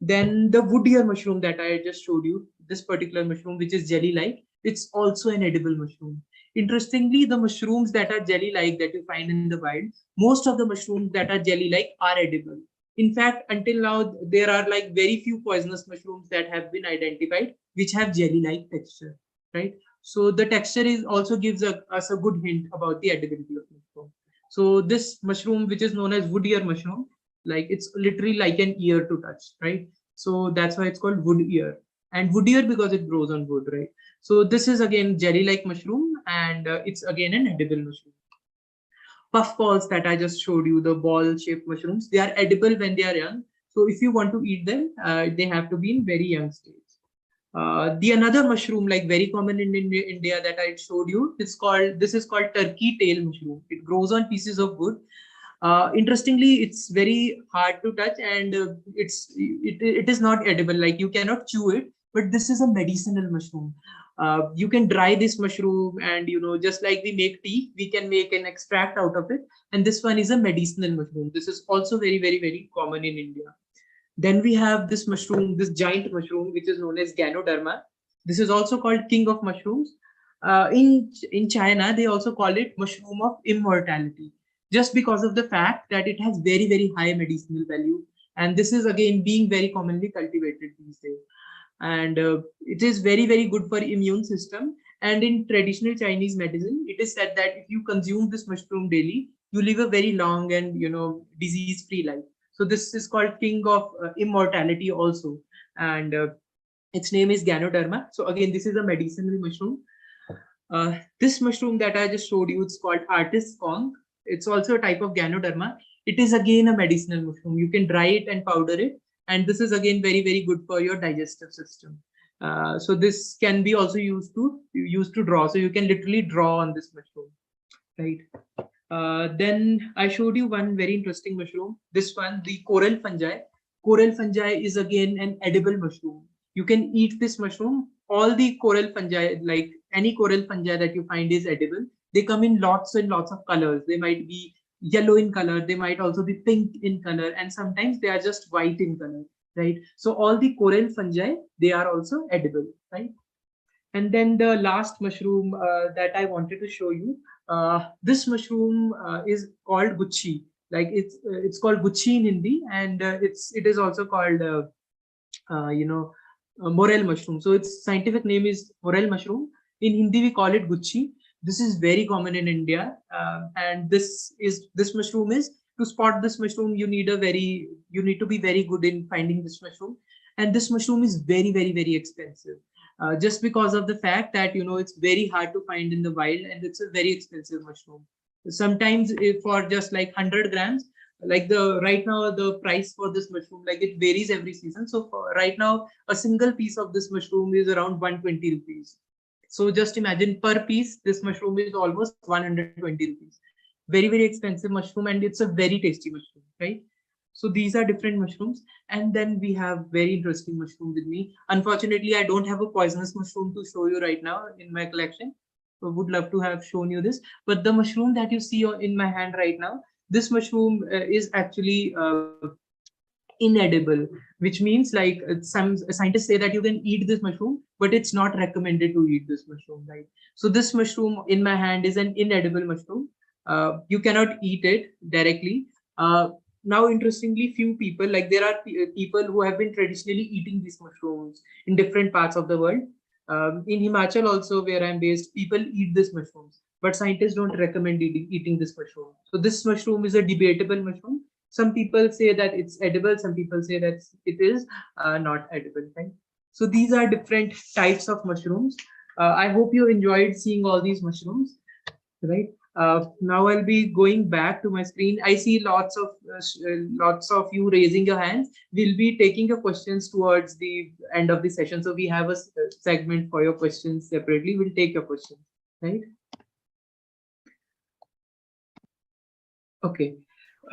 Then the wood deer mushroom that I just showed you, this particular mushroom, which is jelly-like, it's also an edible mushroom. Interestingly, the mushrooms that are jelly-like that you find in the wild, most of the mushrooms that are jelly-like are edible. In fact, until now, there are like very few poisonous mushrooms that have been identified, which have jelly-like texture, right? So the texture is also gives us a good hint about the edibility of mushroom. So this mushroom, which is known as wood ear mushroom, like it's literally like an ear to touch, right? So that's why it's called wood ear, and wood ear because it grows on wood, right? So this is again jelly-like mushroom, and it's again an edible mushroom. Puffballs that I just showed you, the ball-shaped mushrooms, they are edible when they are young. So if you want to eat them, they have to be in very young stage. The another mushroom, like very common in India that I showed you, this is called turkey tail mushroom. It grows on pieces of wood. Interestingly, it's very hard to touch, and it is not edible. Like you cannot chew it, but this is a medicinal mushroom. You can dry this mushroom, and just like we make tea, we can make an extract out of it. And this one is a medicinal mushroom. This is also very, very, very common in India. Then we have this mushroom, this giant mushroom, which is known as Ganoderma. This is also called king of mushrooms. In China, they also call it mushroom of immortality, just because of the fact that it has very, very high medicinal value. And this is again being very commonly cultivated these days. And it is very, very good for immune system. And in traditional Chinese medicine, it is said that if you consume this mushroom daily, you live a very long and disease-free life. So this is called king of immortality also, and its name is Ganoderma. So again, this is a medicinal mushroom. This mushroom that I just showed you, it's called artist conch. It's also a type of Ganoderma. It is again a medicinal mushroom. You can dry it and powder it, and this is again very, very good for your digestive system. So this can be also used to draw. So you can literally draw on this mushroom, right? Then I showed you one very interesting mushroom. This one, the coral fungi. Coral fungi is again an edible mushroom. You can eat this mushroom. All the coral fungi, like any coral fungi that you find, is edible. They come in lots and lots of colors. They might be yellow in color. They might also be pink in color. And sometimes they are just white in color, right? So all the coral fungi, they are also edible, right? And then the last mushroom that I wanted to show you, this mushroom is called gucci. Like it's called gucci in Hindi, and it is also called morel mushroom. So its scientific name is morel mushroom. In Hindi, we call it gucci. This is very common in India, and this mushroom is, to spot this mushroom, you need to be very good in finding this mushroom, and this mushroom is very, very, very expensive. Just because of the fact that it's very hard to find in the wild, and it's a very expensive mushroom. Sometimes for just like 100 grams, like right now the price for this mushroom, like it varies every season. So for right now, a single piece of this mushroom is around 120 rupees. So just imagine, per piece this mushroom is almost 120 rupees. Very, very expensive mushroom, and it's a very tasty mushroom, right? So these are different mushrooms. And then we have very interesting mushroom with me. Unfortunately, I don't have a poisonous mushroom to show you right now in my collection. So would love to have shown you this. But the mushroom that you see in my hand right now, this mushroom is actually inedible, which means like some scientists say that you can eat this mushroom, but it's not recommended to eat this mushroom, right? So this mushroom in my hand is an inedible mushroom. You cannot eat it directly. Now, interestingly, few people, like there are people who have been traditionally eating these mushrooms in different parts of the world. In Himachal also, where I'm based, people eat these mushrooms, but scientists don't recommend eating this mushroom. So this mushroom is a debatable mushroom. Some people say that it's edible. Some people say that it is not edible, right? So these are different types of mushrooms. I hope you enjoyed seeing all these mushrooms, right? Now I'll be going back to my screen. I see lots of you raising your hands. We'll be taking your questions towards the end of the session. So we have a segment for your questions separately. We'll take your questions, right? Okay.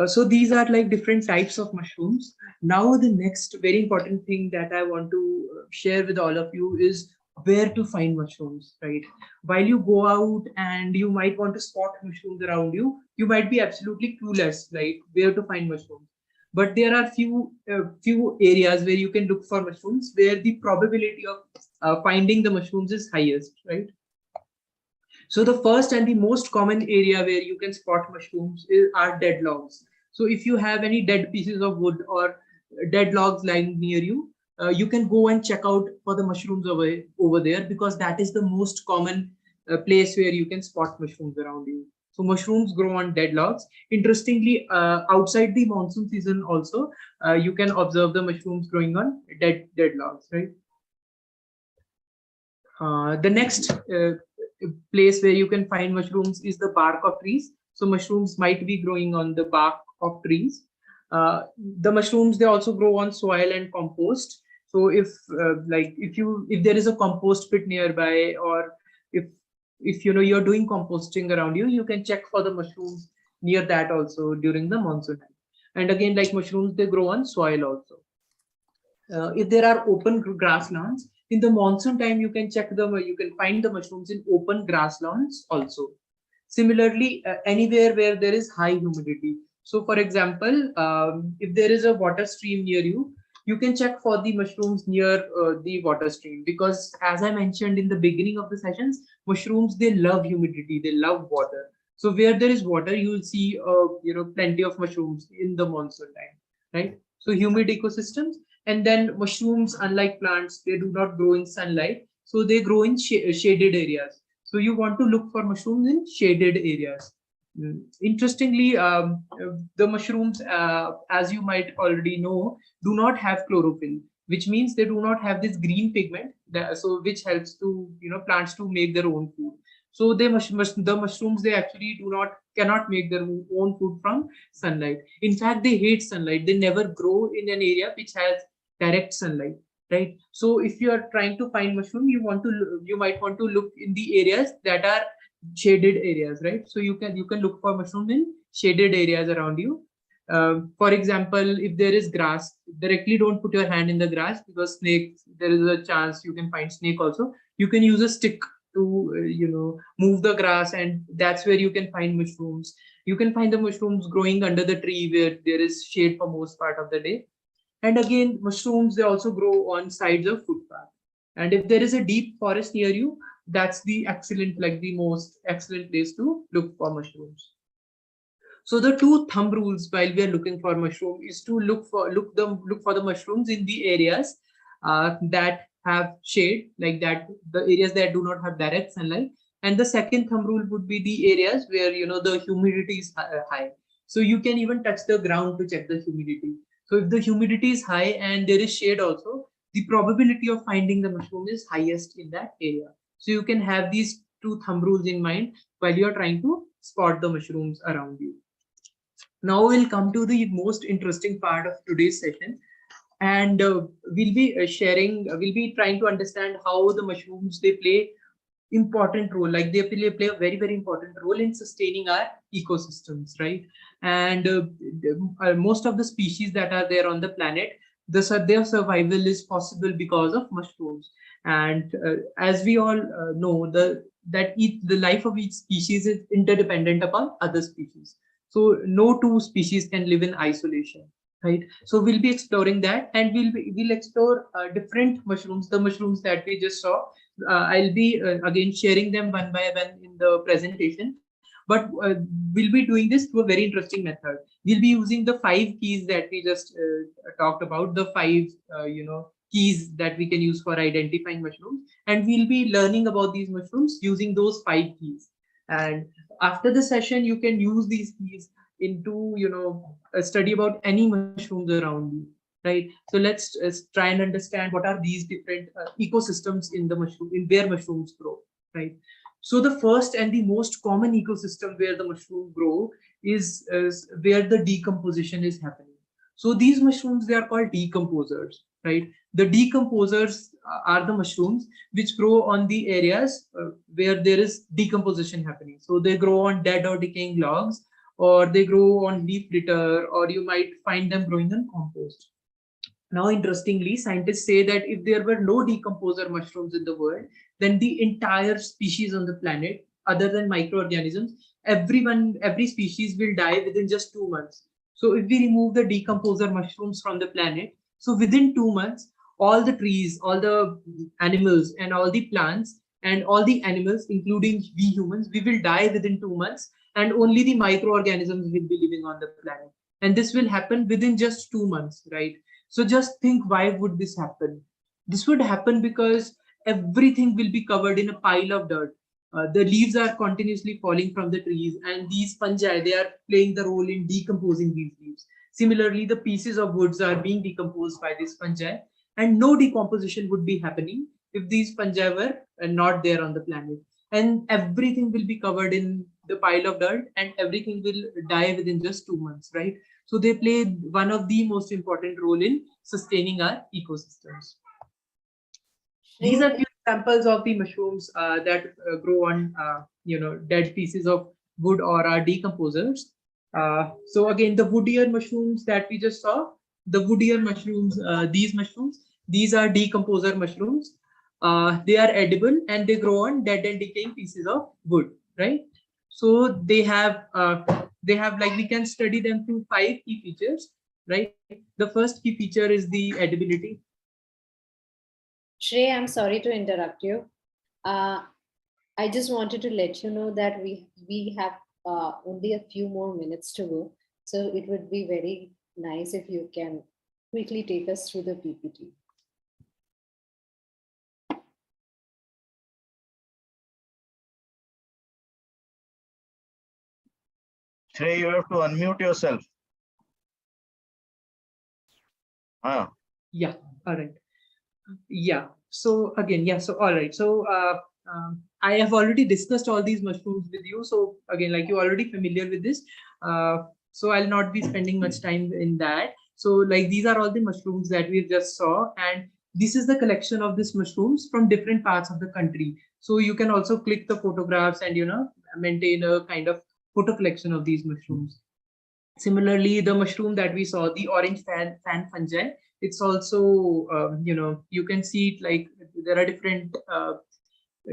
So these are like different types of mushrooms. Now the next very important thing that I want to share with all of you is where to find mushrooms, right? While you go out and you might want to spot mushrooms around you, you might be absolutely clueless, like where to find mushrooms. But there are few areas where you can look for mushrooms where the probability of finding the mushrooms is highest, right? So the first and the most common area where you can spot mushrooms are dead logs. So if you have any dead pieces of wood or dead logs lying near you, you can go and check out for the mushrooms over there, because that is the most common place where you can spot mushrooms around you. So mushrooms grow on dead logs. Interestingly, outside the monsoon season also, you can observe the mushrooms growing on dead logs, right? The next place where you can find mushrooms is the bark of trees. So mushrooms might be growing on the bark of trees. The mushrooms, they also grow on soil and compost. So if there is a compost pit nearby, or if you know you're doing composting around you, you can check for the mushrooms near that also during the monsoon time. And again, like mushrooms, they grow on soil also. If there are open grasslands in the monsoon time, you can find the mushrooms in open grasslands also. Similarly, anywhere where there is high humidity. So for example, if there is a water stream near you, you can check for the mushrooms near the water stream, because as I mentioned in the beginning of the sessions, mushrooms, they love humidity, they love water. So where there is water, you will see plenty of mushrooms in the monsoon time, right? So humid ecosystems. And then mushrooms, unlike plants, they do not grow in sunlight, so they grow in shaded areas. So you want to look for mushrooms in shaded areas. Interestingly, the mushrooms, as you might already know, do not have chlorophyll, which means they do not have this green pigment, which helps to plants to make their own food. So the mushrooms, they actually cannot make their own food from sunlight. In fact, they hate sunlight. They never grow in an area which has direct sunlight, right? So if you are trying to find mushroom, you might want to look in the areas that are shaded areas, right? So you can look for mushroom in shaded areas around you. For example, if there is grass, directly don't put your hand in the grass, because snakes, there is a chance you can find snake also. You can use a stick to move the grass, and that's where you can find mushrooms. You can find the mushrooms growing under the tree where there is shade for most part of the day. And again, mushrooms, they also grow on sides of footpath. And if there is a deep forest near you, that's the most excellent place to look for mushrooms. So the two thumb rules while we are looking for mushroom is to look for the mushrooms in the areas that have shade, like that, the areas that do not have direct sunlight. And the second thumb rule would be the areas where the humidity is high. So you can even touch the ground to check the humidity. So if the humidity is high and there is shade also, the probability of finding the mushroom is highest in that area. So you can have these two thumb rules in mind while you are trying to spot the mushrooms around you. Now we'll come to the most interesting part of today's session, and we'll be trying to understand how the mushrooms, they play important role, like they play a very, very important role in sustaining our ecosystems, right? And most of the species that are there on the planet, their survival is possible because of mushrooms. And as we all know, the life of each species is interdependent upon other species. So no two species can live in isolation, right? So we'll be exploring that, and we'll explore different mushrooms, the mushrooms that we just saw. I'll be again sharing them one by one in the presentation, but we'll be doing this through a very interesting method. We'll be using the 5 keys that we just talked about, the 5 keys that we can use for identifying mushrooms, and we'll be learning about these mushrooms using those 5 keys. And after the session, you can use these keys into a study about any mushrooms around you, right? So let's try and understand what are these different ecosystems in where mushrooms grow, right? So the first and the most common ecosystem where the mushroom grow is where the decomposition is happening. So these mushrooms, they are called decomposers, right? The decomposers are the mushrooms which grow on the areas where there is decomposition happening. So they grow on dead or decaying logs, or they grow on leaf litter, or you might find them growing on compost. Now, interestingly, scientists say that if there were no decomposer mushrooms in the world, then the entire species on the planet, other than microorganisms, every species will die within just 2 months. So if we remove the decomposer mushrooms from the planet, so within 2 months, all the trees, all the animals, and all the plants, and all the animals, including we humans, we will die within 2 months, and only the microorganisms will be living on the planet. and this will happen within just 2 months, right? So just think, why would this happen? This would happen because everything will be covered in a pile of dirt. The leaves are continuously falling from the trees, and these fungi, they are playing the role in decomposing these leaves. Similarly, the pieces of woods are being decomposed by these fungi, and no decomposition would be happening if these fungi were not there on the planet. And everything will be covered in the pile of dirt, and everything will die within just 2 months, right? So they play one of the most important role in sustaining our ecosystems. These are few examples of the mushrooms that grow on dead pieces of wood or are decomposers. So again, the woodier mushrooms that we just saw, the woodier mushrooms, these are decomposer mushrooms. They are edible and they grow on dead and decaying pieces of wood, right? So they have like, we can study them through 5 key features, right? The first key feature is the edibility. Shrey, I'm sorry to interrupt you. I just wanted to let you know that we have only a few more minutes to go. So it would be very nice if you can quickly take us through the PPT. Shrey, you have to unmute yourself. Yeah, all right. Yeah, so again, yeah, so all right. So I have already discussed all these mushrooms with you. So again, like, you're already familiar with this. So I'll not be spending much time in that. So like, these are all the mushrooms that we just saw, and this is the collection of these mushrooms from different parts of the country. So you can also click the photographs and maintain a kind of photo collection of these mushrooms. Similarly, the mushroom that we saw, the orange fan fungi, it's also you can see it, like, there are different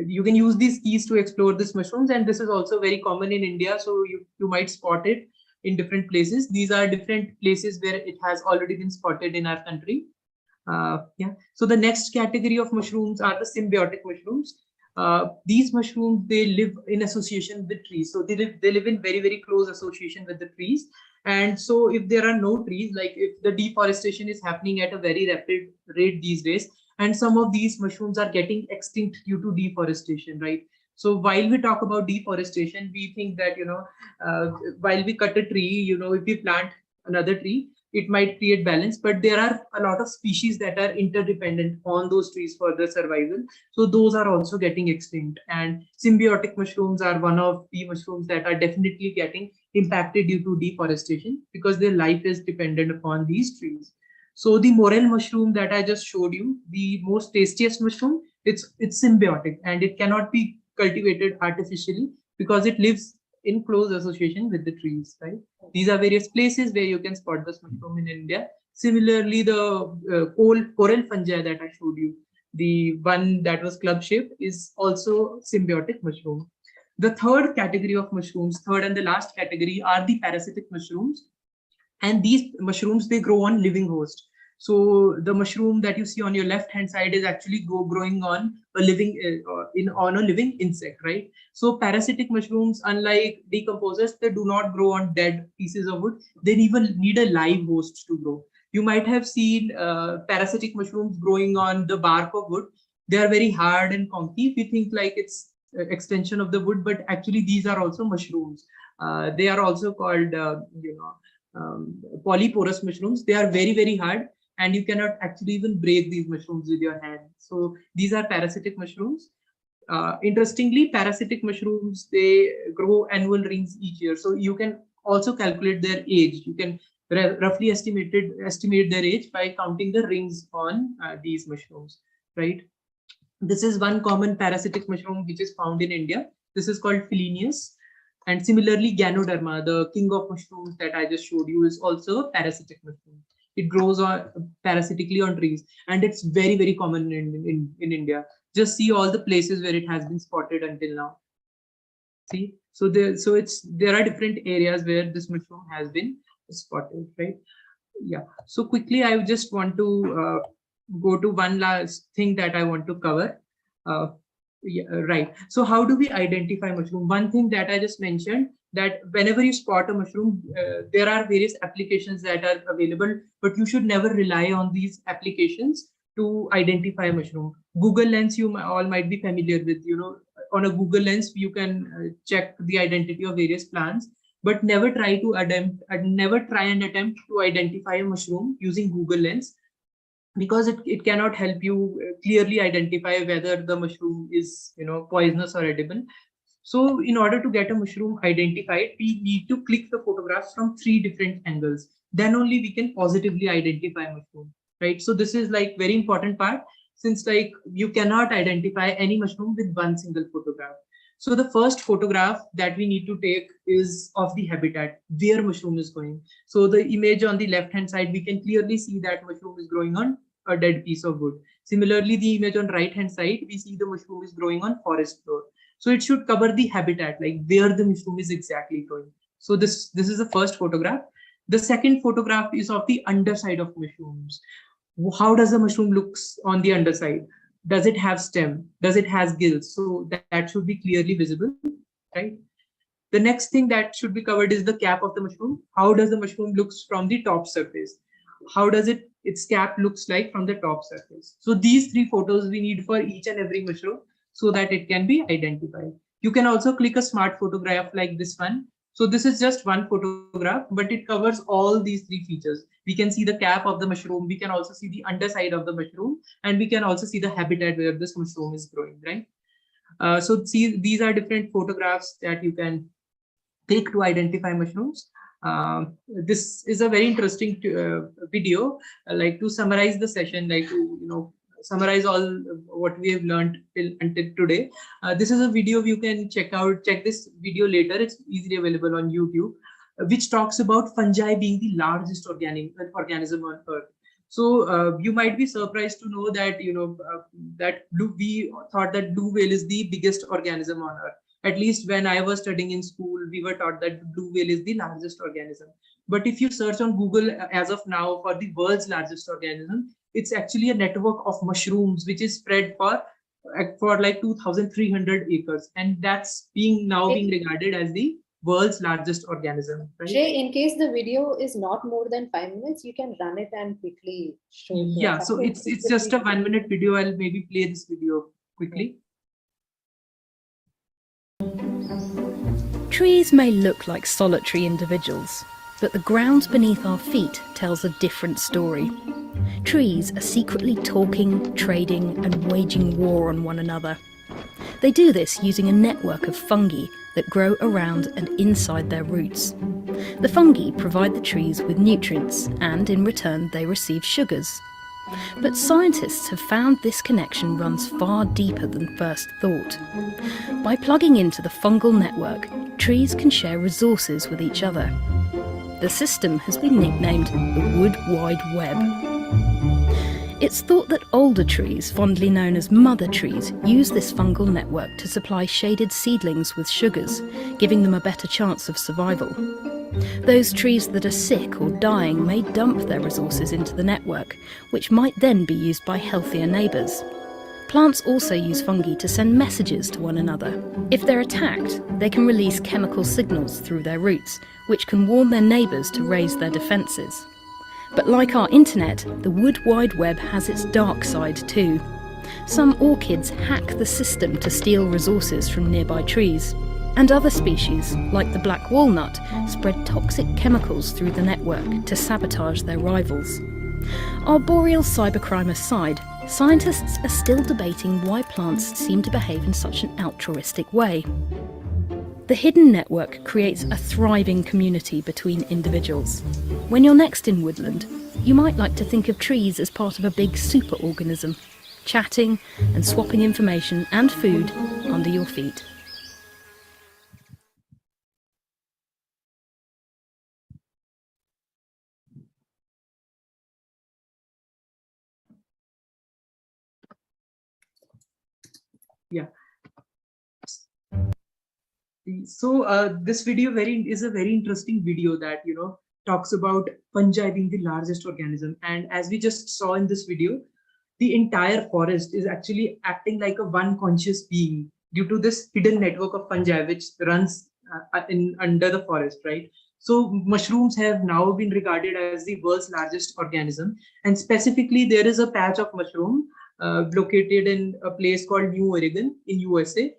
you can use these keys to explore these mushrooms, and this is also very common in India, so you might spot it in different places. These are different places where it has already been spotted in our country. Yeah, so the next category of mushrooms are the symbiotic mushrooms. These mushrooms, they live in association with trees, so they live in very, very close association with the trees. And so if there are no trees, like if the deforestation is happening at a very rapid rate these days, and some of these mushrooms are getting extinct due to deforestation, right? So while we talk about deforestation, we think that while we cut a tree, if we plant another tree, it might create balance, but there are a lot of species that are interdependent on those trees for their survival. So those are also getting extinct, and symbiotic mushrooms are one of the mushrooms that are definitely getting impacted due to deforestation, because their life is dependent upon these trees. So the morel mushroom that I just showed you, the most tastiest mushroom, it's symbiotic, and it cannot be cultivated artificially because it lives in close association with the trees, right? These are various places where you can spot this mushroom in India. Similarly, the coral fungi that I showed you, the one that was club shaped, is also symbiotic mushroom. The third category of mushrooms, third and the last category, are the parasitic mushrooms. And these mushrooms, they grow on living host. So the mushroom that you see on your left hand side is actually growing on a living on a living insect, right? So parasitic mushrooms, unlike decomposers, they do not grow on dead pieces of wood. They even need a live host to grow. You might have seen parasitic mushrooms growing on the bark of wood. They are very hard and conky. We think like it's extension of the wood, but actually these are also mushrooms. They are also called polyporous mushrooms. They are very, very hard, and you cannot actually even break these mushrooms with your hand. So these are parasitic mushrooms. Interestingly, parasitic mushrooms, they grow annual rings each year. So you can also calculate their age. You can roughly estimate their age by counting the rings on these mushrooms, right? This is one common parasitic mushroom which is found in India. This is called Philenius. And similarly, Ganoderma, the king of mushrooms that I just showed you, is also a parasitic mushroom. It grows parasitically on trees, and it's very, very common in India. Just see all the places where it has been spotted until now. See, so there are different areas where this mushroom has been spotted, right? Yeah. So quickly, I just want to go to one last thing that I want to cover. Yeah, right. So how do we identify mushroom? One thing that I just mentioned, that whenever you spot a mushroom, there are various applications that are available, but you should never rely on these applications to identify a mushroom. Google Lens, you all might be familiar with. On a Google Lens, you can check the identity of various plants, but never try and attempt to identify a mushroom using Google Lens, because it cannot help you clearly identify whether the mushroom is poisonous or edible. So in order to get a mushroom identified, we need to click the photographs from 3 different angles. Then only we can positively identify a mushroom, right? So this is like very important part, since like you cannot identify any mushroom with one single photograph. So the first photograph that we need to take is of the habitat where mushroom is going. So the image on the left hand side, we can clearly see that mushroom is growing on a dead piece of wood. Similarly, the image on right hand side, we see the mushroom is growing on forest floor. So it should cover the habitat, like where the mushroom is exactly growing. So this is the first photograph. The second photograph is of the underside of mushrooms. How does the mushroom looks on the underside? Does it have stem? Does it has gills? So that should be clearly visible, right? The next thing that should be covered is the cap of the mushroom. How does the mushroom looks from the top surface? How does its cap looks like from the top surface? So these 3 photos we need for each and every mushroom, so that it can be identified. You can also click a smart photograph like this one. So this is just one photograph, but it covers all these 3 features. We can see the cap of the mushroom, we can also see the underside of the mushroom, and we can also see the habitat where this mushroom is growing, right? So see, these are different photographs that you can click to identify mushrooms. This is a very interesting video, like to summarize the session, like summarize all what we have learned until today. This is a video you can check this video later. It's easily available on YouTube, which talks about fungi being the largest organism on Earth. So you might be surprised to know that we thought that blue whale is the biggest organism on Earth. At least when I was studying in school, we were taught that blue whale is the largest organism. But if you search on Google as of now for the world's largest organism, it's actually a network of mushrooms which is spread for like 2,300 acres, and that's now being regarded as the world's largest organism. Right? Jay, in case the video is not more than 5 minutes, you can run it and quickly show it. Yeah, so it's just a 1-minute video. I'll maybe play this video quickly. Trees may look like solitary individuals, but the ground beneath our feet tells a different story. Trees are secretly talking, trading, and waging war on one another. They do this using a network of fungi that grow around and inside their roots. The fungi provide the trees with nutrients, and in return they receive sugars. But scientists have found this connection runs far deeper than first thought. By plugging into the fungal network, trees can share resources with each other. The system has been nicknamed the Wood Wide Web. It's thought that older trees, fondly known as mother trees, use this fungal network to supply shaded seedlings with sugars, giving them a better chance of survival. Those trees that are sick or dying may dump their resources into the network, which might then be used by healthier neighbours. Plants also use fungi to send messages to one another. If they're attacked, they can release chemical signals through their roots, which can warn their neighbours to raise their defences. But like our internet, the Wood Wide Web has its dark side too. Some orchids hack the system to steal resources from nearby trees. And other species, like the black walnut, spread toxic chemicals through the network to sabotage their rivals. Arboreal cybercrime aside, scientists are still debating why plants seem to behave in such an altruistic way. The hidden network creates a thriving community between individuals. When you're next in woodland, you might like to think of trees as part of a big superorganism, chatting and swapping information and food under your feet. Yeah. So this video is a very interesting video that talks about fungi being the largest organism, and as we just saw in this video, the entire forest is actually acting like a one conscious being due to this hidden network of fungi which runs under the forest, right? So mushrooms have now been regarded as the world's largest organism, and specifically there is a patch of mushroom located in a place called New Oregon in USA,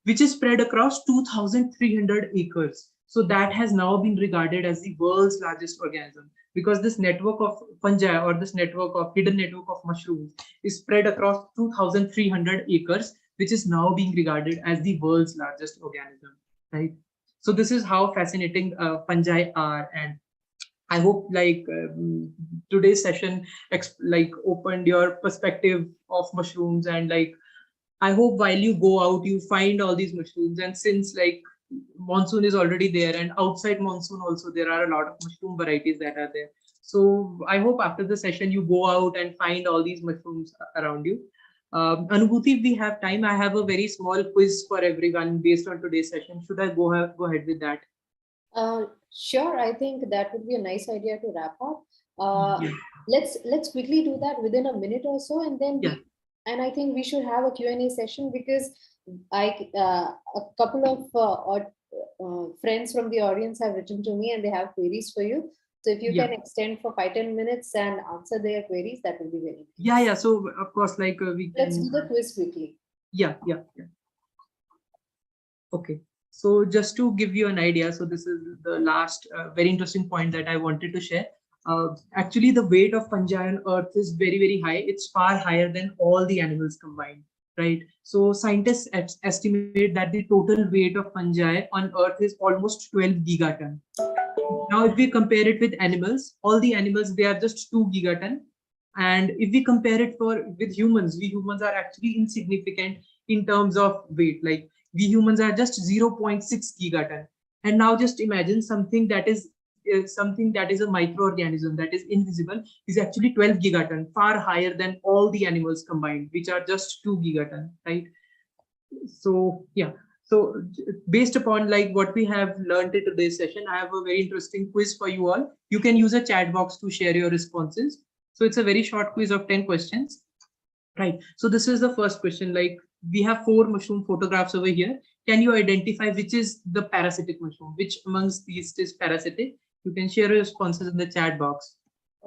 which is spread across 2,300 acres. So that has now been regarded as the world's largest organism, because this network of fungi, or this network of hidden network of mushrooms, is spread across 2,300 acres, which is now being regarded as the world's largest organism, right? So this is how fascinating fungi are, and I hope today's session opened your perspective of mushrooms, and I hope while you go out, you find all these mushrooms. And since monsoon is already there, and outside monsoon also, there are a lot of mushroom varieties that are there. So I hope after the session, you go out and find all these mushrooms around you. Anubhuti, if we have time, I have a very small quiz for everyone based on today's session. Should I go ahead with that? Sure, I think that would be a nice idea to wrap up. Yeah. Let's quickly do that within a minute or so, and then Yeah. and I think we should have a Q&A session, because a couple of friends from the audience have written to me and they have queries for you. So if you Yeah. can extend for 5-10 minutes and answer their queries, that will be very nice. Yeah. So of course, we can. Let's do the quiz quickly. Yeah. Okay. So just to give you an idea, so this is the last very interesting point that I wanted to share. Actually, the weight of fungi on Earth is very, very high. It's far higher than all the animals combined, right? So scientists estimate that the total weight of fungi on Earth is almost 12 gigaton. Now, if we compare it with animals, all the animals, they are just 2 gigaton. And if we compare it with humans, we humans are actually insignificant in terms of weight. Like, we humans are just 0.6 gigaton. And now just imagine something that is a microorganism that is invisible is actually 12 gigaton, far higher than all the animals combined, which are just 2 gigaton, right? So yeah. So based upon what we have learned in today's session, I have a very interesting quiz for you all. You can use a chat box to share your responses. So it's a very short quiz of 10 questions, right? So this is the first question. We have 4 mushroom photographs over here. Can you identify which is the parasitic mushroom? Which amongst these is parasitic? You can share your responses in the chat box.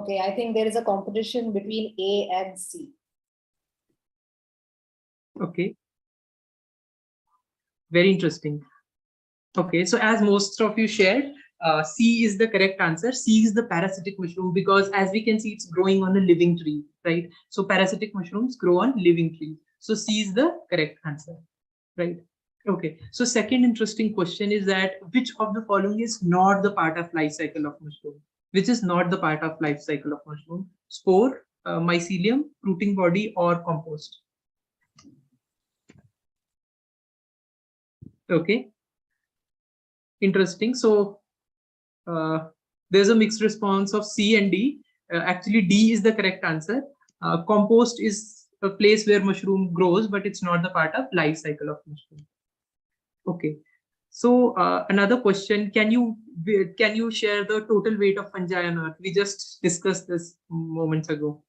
Okay, I think there is a competition between A and C. Okay. Very interesting. Okay, so as most of you shared, C is the correct answer. C is the parasitic mushroom, because as we can see, it's growing on a living tree, right? So parasitic mushrooms grow on living trees. So C is the correct answer, right? Okay, so second interesting question is that which of the following is not the part of life cycle of mushroom? Which is not the part of life cycle of mushroom? Spore, mycelium, fruiting body, or compost? Okay, interesting. So there's a mixed response of C and D. Actually, D is the correct answer. Compost is a place where mushroom grows, but it's not the part of life cycle of mushroom. Okay. So another question: Can you share the total weight of fungi on Earth? We just discussed this moments ago.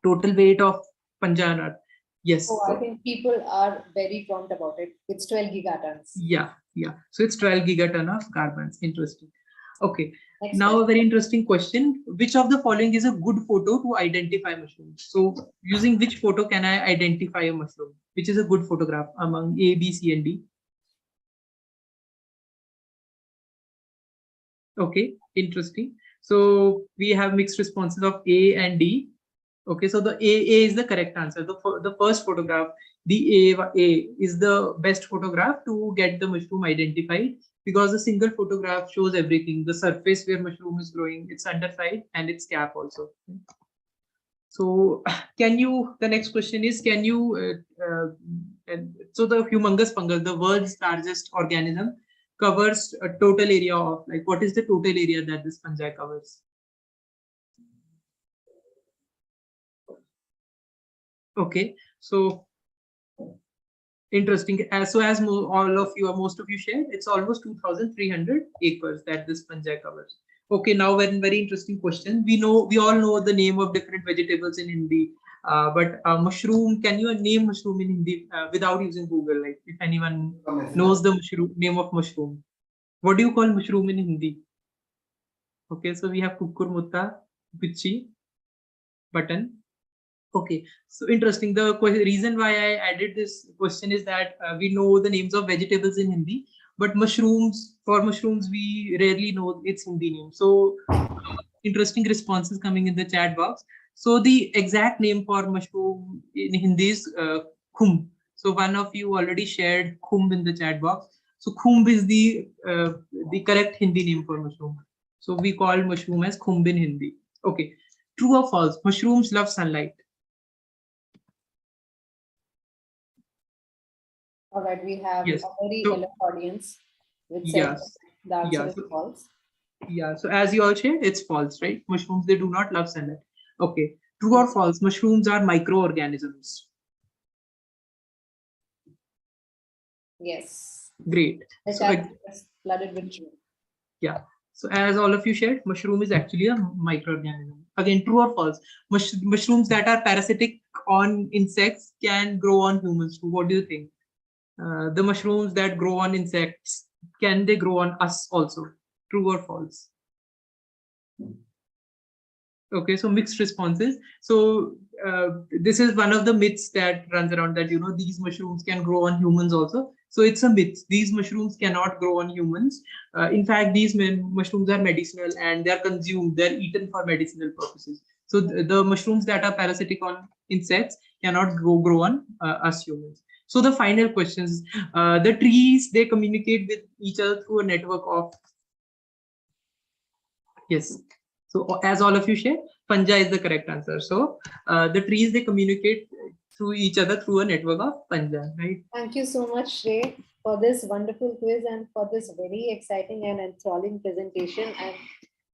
Total weight of fungi on Earth. Yes. Oh, I think people are very prompt about it. It's 12 gigatons. Yeah. So it's 12 gigaton of carbons. Interesting. Okay. Next Now question. a very interesting question. Which of the following is a good photo to identify mushrooms? So using which photo can I identify a mushroom? Which is a good photograph among A, B, C, and D? Okay, interesting. So we have mixed responses of A and D. Okay, so the A is the correct answer. The first photograph, the A is the best photograph to get the mushroom identified, because a single photograph shows everything: the surface where mushroom is growing, its underside, and its cap also. So the next question is, so the humongous fungus, the world's largest organism, covers a total area of, what is the total area that this fungi covers? Okay, so interesting. Most of you shared, it's almost 2,300 acres that this fungi covers. Okay, now very interesting question. We all know the name of different vegetables in Hindi. But mushroom, can you name mushroom in Hindi without using Google? Like if anyone knows the name of mushroom, what do you call mushroom in Hindi? Okay, so we have kukur mutta, pichi, button. Okay, so interesting. The reason why I added this question is that we know the names of vegetables in Hindi, but mushrooms, for mushrooms, we rarely know its Hindi name. So interesting responses coming in the chat box. So the exact name for mushroom in Hindi is khumb. So one of you already shared khumb in the chat box. So khumb is the correct Hindi name for mushroom. So we call mushroom as khumb in Hindi. Okay, true or false? Mushrooms love sunlight. All right, we have Yes. a very So- alert audience which says Yes. the answer Yeah, is so- false. Yeah, so as you all shared, it's false, right? Mushrooms, they do not love sunlight. Okay, true or false? Mushrooms are microorganisms. Yes. Great. The So, chat is flooded with true. yeah. So as all of you shared, mushroom is actually a microorganism. Again, true or false? Mushrooms that are parasitic on insects can grow on humans too. What do you think? The mushrooms that grow on insects, can they grow on us also? True or false? Okay, so mixed responses. So this is one of the myths that runs around, that these mushrooms can grow on humans also. So it's a myth. These mushrooms cannot grow on humans. In fact, these mushrooms are medicinal and they are consumed. They're eaten for medicinal purposes. So the mushrooms that are parasitic on insects cannot grow on us humans. So the final questions: the trees, they communicate with each other through a network of. Yes. So as all of you share, fungi is the correct answer. So the trees, they communicate through each other through a network of fungi, right? Thank you so much, Shrey, for this wonderful quiz and for this very exciting and enthralling presentation. And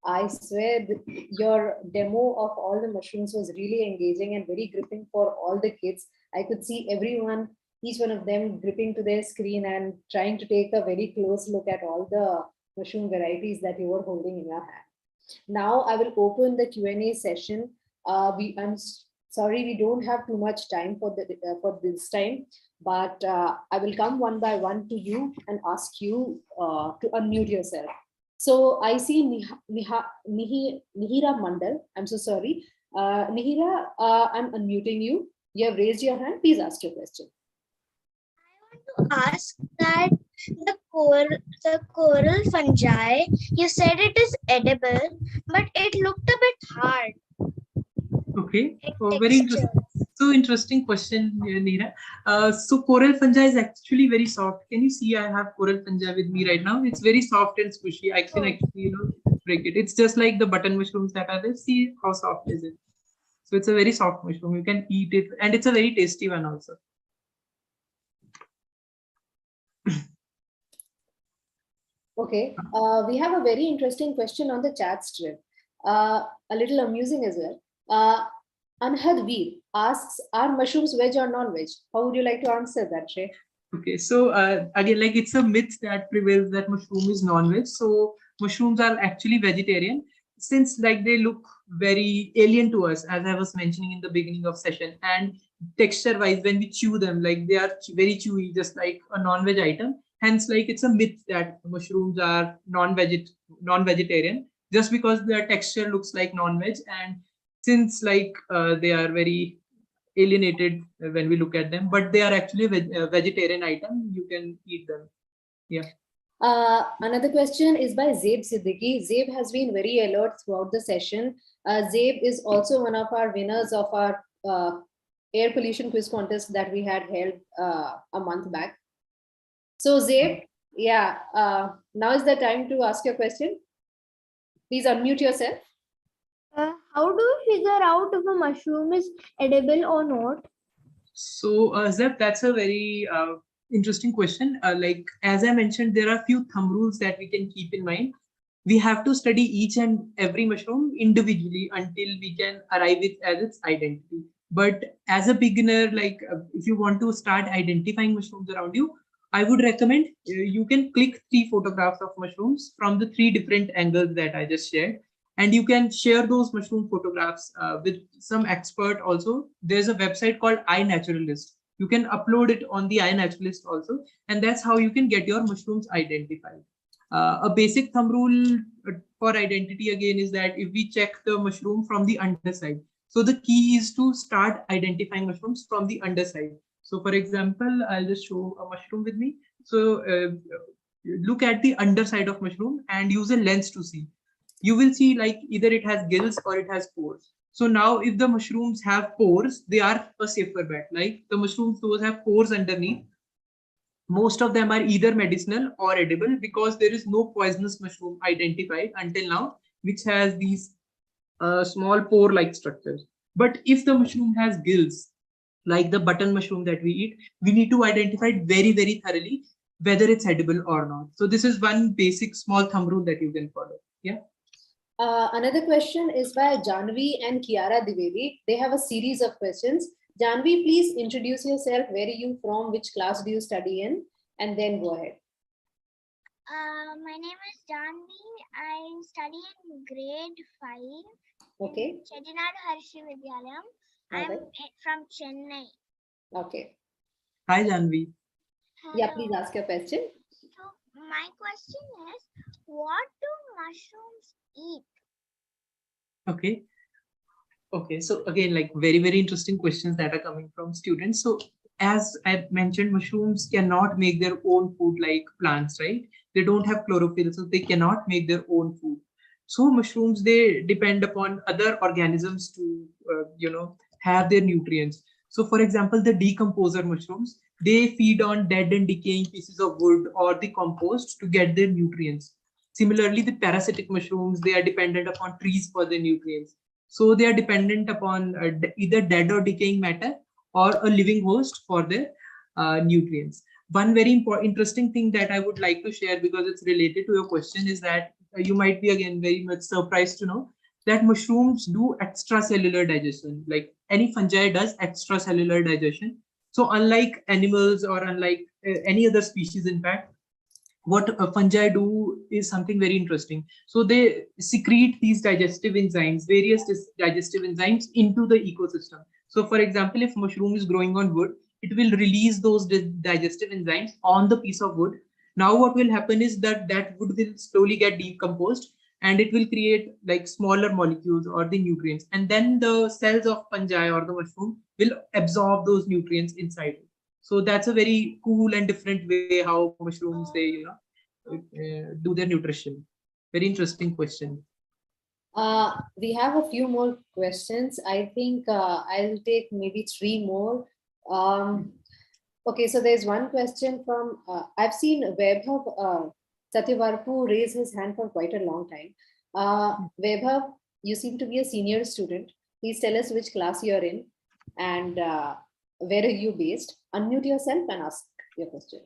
I swear your demo of all the mushrooms was really engaging and very gripping for all the kids. I could see everyone, each one of them gripping to their screen and trying to take a very close look at all the mushroom varieties that you were holding in your hand. Now I will open the Q&A session. I'm sorry, we don't have too much time for this time, but I will come one by one to you and ask you to unmute yourself. So I see Nihira Mandal. I'm so sorry. Nihira, I'm unmuting you. You have raised your hand. Please ask your question. Ask that the coral fungi, you said it is edible, but it looked a bit hard. Okay. in Very texture. interesting. So interesting question, Neera. So coral fungi is actually very soft. Can you see? I have coral fungi with me right now. It's very soft and squishy. I can actually, break it. It's just like the button mushrooms that are there. See how soft is it? So it's a very soft mushroom. You can eat it, and it's a very tasty one also. Okay, we have a very interesting question on the chat strip. A little amusing as well. Anhad Veer asks, are mushrooms veg or non-veg? How would you like to answer that, Shay? Okay, so again, like it's a myth that prevails that mushroom is non-veg. So mushrooms are actually vegetarian, since like they look very alien to us, as I was mentioning in the beginning of session, and texture-wise, when we chew them, like they are very chewy, just like a non-veg item. Hence, like it's a myth that mushrooms are non-vegetarian, just because their texture looks like non-veg, and since like they are very alienated when we look at them, but they are actually a vegetarian item. You can eat them. Yeah. Another question is by Zeb Siddiqui. Zeb has been very alert throughout the session. Zeb is also one of our winners of our air pollution quiz contest that we had held a month back. So Zeb, yeah, now is the time to ask your question. Please unmute yourself. How do you figure out if a mushroom is edible or not? So Zeb, that's a very interesting question. Like as I mentioned, there are a few thumb rules that we can keep in mind. We have to study each and every mushroom individually until we can arrive at its identity. But as a beginner, like if you want to start identifying mushrooms around you, I would recommend you can click 3 photographs of mushrooms from the 3 different angles that I just shared. and you can share those mushroom photographs with some expert also. There's a website called iNaturalist. You can upload it on the iNaturalist also, and that's how you can get your mushrooms identified. A basic thumb rule for identity again is that if we check the mushroom from the underside, so the key is to start identifying mushrooms from the underside. So for example, I'll just show a mushroom with me. So look at the underside of mushroom and use a lens to see. You will see like either it has gills or it has pores. So now if the mushrooms have pores, they are a safer bet. Like the mushrooms, those have pores underneath. Most of them are either medicinal or edible because there is no poisonous mushroom identified until now, which has these small pore-like structures. But if the mushroom has gills, like the button mushroom that we eat, we need to identify it very, very thoroughly, whether it's edible or not. So this is one basic small thumb rule that you can follow. Yeah. Another question is by Janvi and Kiara Divedi. They have a series of questions. Janvi, please introduce yourself. Where are you from? Which class do you study in? And then go ahead. My name is Janvi. I study in grade 5. Okay. Chettinad Harshi Vidyalayam. I'm Okay. from Chennai. Okay. Hi, Janvi. Yeah, Hello. please ask your question. So my question is, what do mushrooms eat? Okay. Okay. So again, like very, very interesting questions that are coming from students. So as I mentioned, mushrooms cannot make their own food like plants, right? They don't have chlorophyll, so they cannot make their own food. So mushrooms, they depend upon other organisms to, have their nutrients. So for example, the decomposer mushrooms, they feed on dead and decaying pieces of wood or the compost to get their nutrients. Similarly, the parasitic mushrooms, they are dependent upon trees for their nutrients. So they are dependent upon either dead or decaying matter or a living host for their nutrients. One very interesting thing that I would like to share, because it's related to your question, is that you might be again very much surprised to know that mushrooms do extracellular digestion. Like any fungi does extracellular digestion. So unlike animals or unlike any other species, in fact, what fungi do is something very interesting. So they secrete these digestive enzymes, various digestive enzymes into the ecosystem. So for example, if mushroom is growing on wood, it will release those digestive enzymes on the piece of wood. Now what will happen is that that wood will slowly get decomposed and it will create like smaller molecules or the nutrients. And then the cells of fungi or the mushroom will absorb those nutrients inside it. So that's a very cool and different way how mushrooms, they do their nutrition. Very interesting question. We have a few more questions. I think I'll take maybe 3 more. Okay, so there's one question from, I've seen Vaibhav Satyavarpu raise his hand for quite a long time. Vaibhav, you seem to be a senior student. Please tell us which class you're in and where are you based? Unmute yourself and ask your question.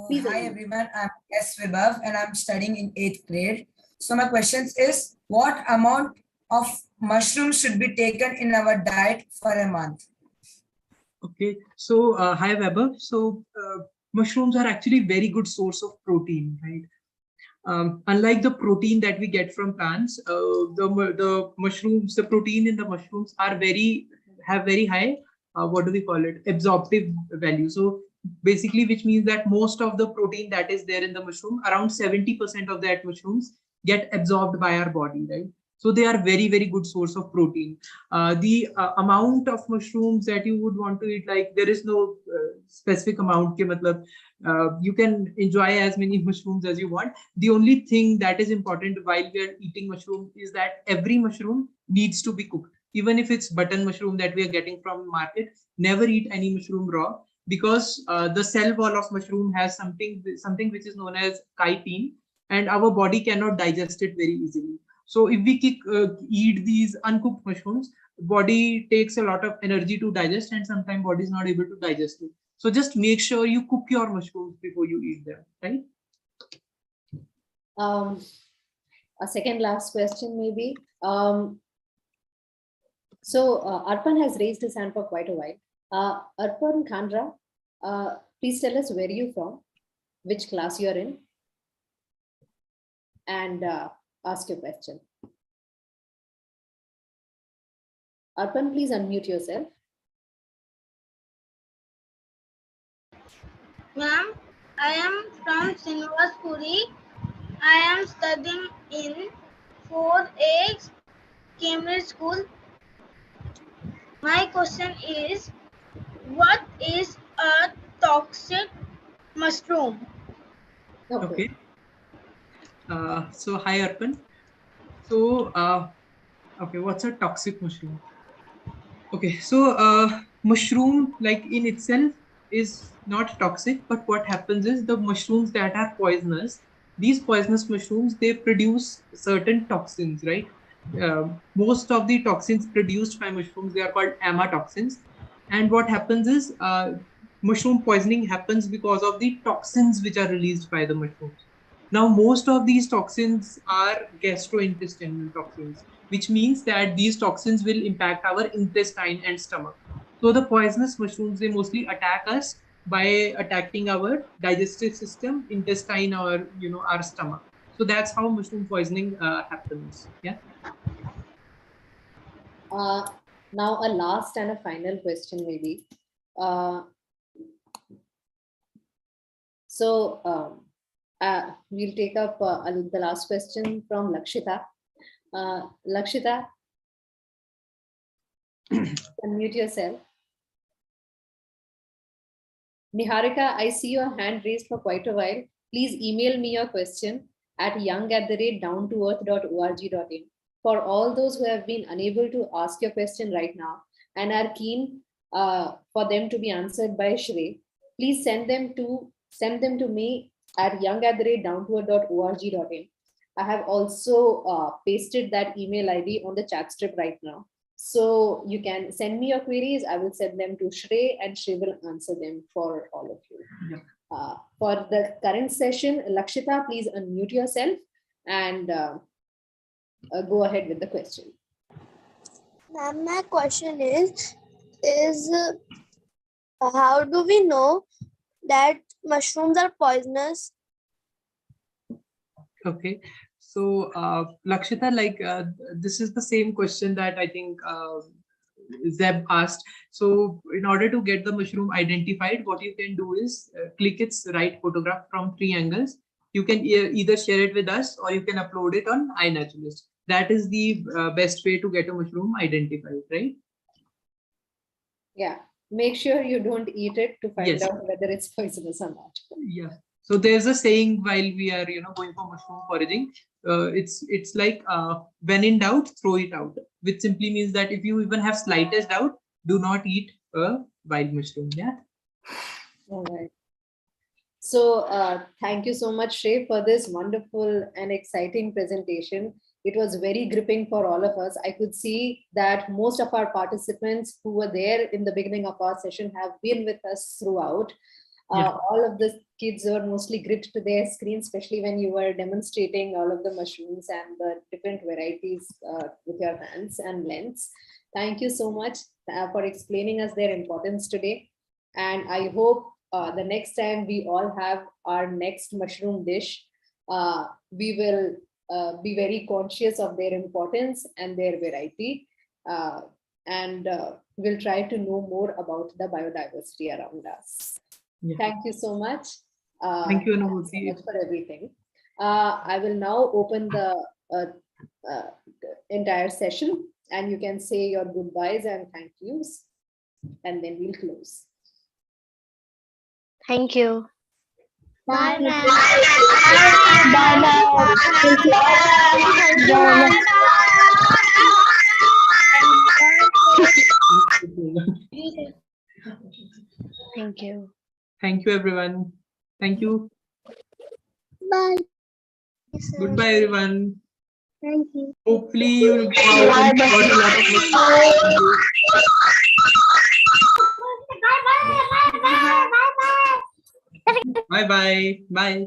Please Hi unmute. everyone, I'm S. Vibhav and I'm studying in 8th grade. So my question is, what amount of mushrooms should be taken in our diet for a month? Okay, so hi Weber. So mushrooms are actually very good source of protein, right? Unlike the protein that we get from plants, the mushrooms, the protein in the mushrooms have very high, what do we call it, absorptive value. So basically, which means that most of the protein that is there in the mushroom, around 70% of that mushrooms get absorbed by our body, right? So they are very, very good source of protein. The amount of mushrooms that you would want to eat, like there is no specific amount. You can enjoy as many mushrooms as you want. The only thing that is important while we are eating mushroom is that every mushroom needs to be cooked. Even if it's button mushroom that we are getting from market, never eat any mushroom raw, because the cell wall of mushroom has something which is known as chitin, and our body cannot digest it very easily. So if we eat these uncooked mushrooms, body takes a lot of energy to digest, and sometimes body is not able to digest it. So just make sure you cook your mushrooms before you eat them, right? A second last question maybe. So Arpan has raised his hand for quite a while. Arpan Khandra, Please tell us where you're from, which class you're in, and ask your question. Arpan, please unmute yourself. Ma'am, I am from Srinivas. I am studying in 4A Cambridge School. My question is, what is a toxic mushroom? Okay. So hi Arpan. So okay, what's a toxic mushroom? Okay, so mushroom like in itself is not toxic, but what happens is the mushrooms that are poisonous, these poisonous mushrooms, they produce certain toxins, right? Most of the toxins produced by mushrooms, they are called amatoxins. And what happens is mushroom poisoning happens because of the toxins which are released by the mushrooms. Now, most of these toxins are gastrointestinal toxins, which means that these toxins will impact our intestine and stomach. So the poisonous mushrooms, they mostly attack us by attacking our digestive system, intestine, or our stomach. So that's how mushroom poisoning happens. Yeah. Now a last and a final question maybe. We'll take up the last question from Lakshita. Lakshita, unmute yourself. Niharika, I see your hand raised for quite a while. Please email me your question at young@downtoearth.org.in. For all those who have been unable to ask your question right now and are keen for them to be answered by Shrey, please send them to me at young@downtoearth.org.in. I have also pasted that email ID on the chat strip right now. So you can send me your queries. I will send them to Shrey and Shrey will answer them for all of you. Yeah. For the current session, Lakshita, please unmute yourself and go ahead with the question. Ma'am, my question is how do we know that mushrooms are poisonous? Okay. So Lakshita, like this is the same question that I think Zeb asked. So in order to get the mushroom identified, what you can do is click its right photograph from 3 angles. You can either share it with us or you can upload it on iNaturalist. That is the best way to get a mushroom identified, right? Yeah. Make sure you don't eat it to find Yes. out whether it's poisonous or not. Yeah. So there's a saying while we are going for mushroom foraging. It's like when in doubt, throw it out, which simply means that if you even have slightest doubt, do not eat a wild mushroom. Yeah. All right. So thank you so much, Shrey, for this wonderful and exciting presentation. It was very gripping for all of us. I could see that most of our participants who were there in the beginning of our session have been with us throughout. All of the kids were mostly gripped to their screen, especially when you were demonstrating all of the mushrooms and the different varieties with your hands and lengths. Thank you so much for explaining us their importance today. And I hope the next time we all have our next mushroom dish, we will be very conscious of their importance and their variety. And we'll try to know more about the biodiversity around us. Yeah. Thank you so much. Thank you, Anubhuti. So much for everything. I will now open the entire session and you can say your goodbyes and thank yous and then we'll close. Thank you. Bye, ma'am. Thank you. Thank you, everyone. Thank you. Bye. Goodbye, everyone. Thank you. Hopefully, you'll go out and got a lot of Bye bye. Bye.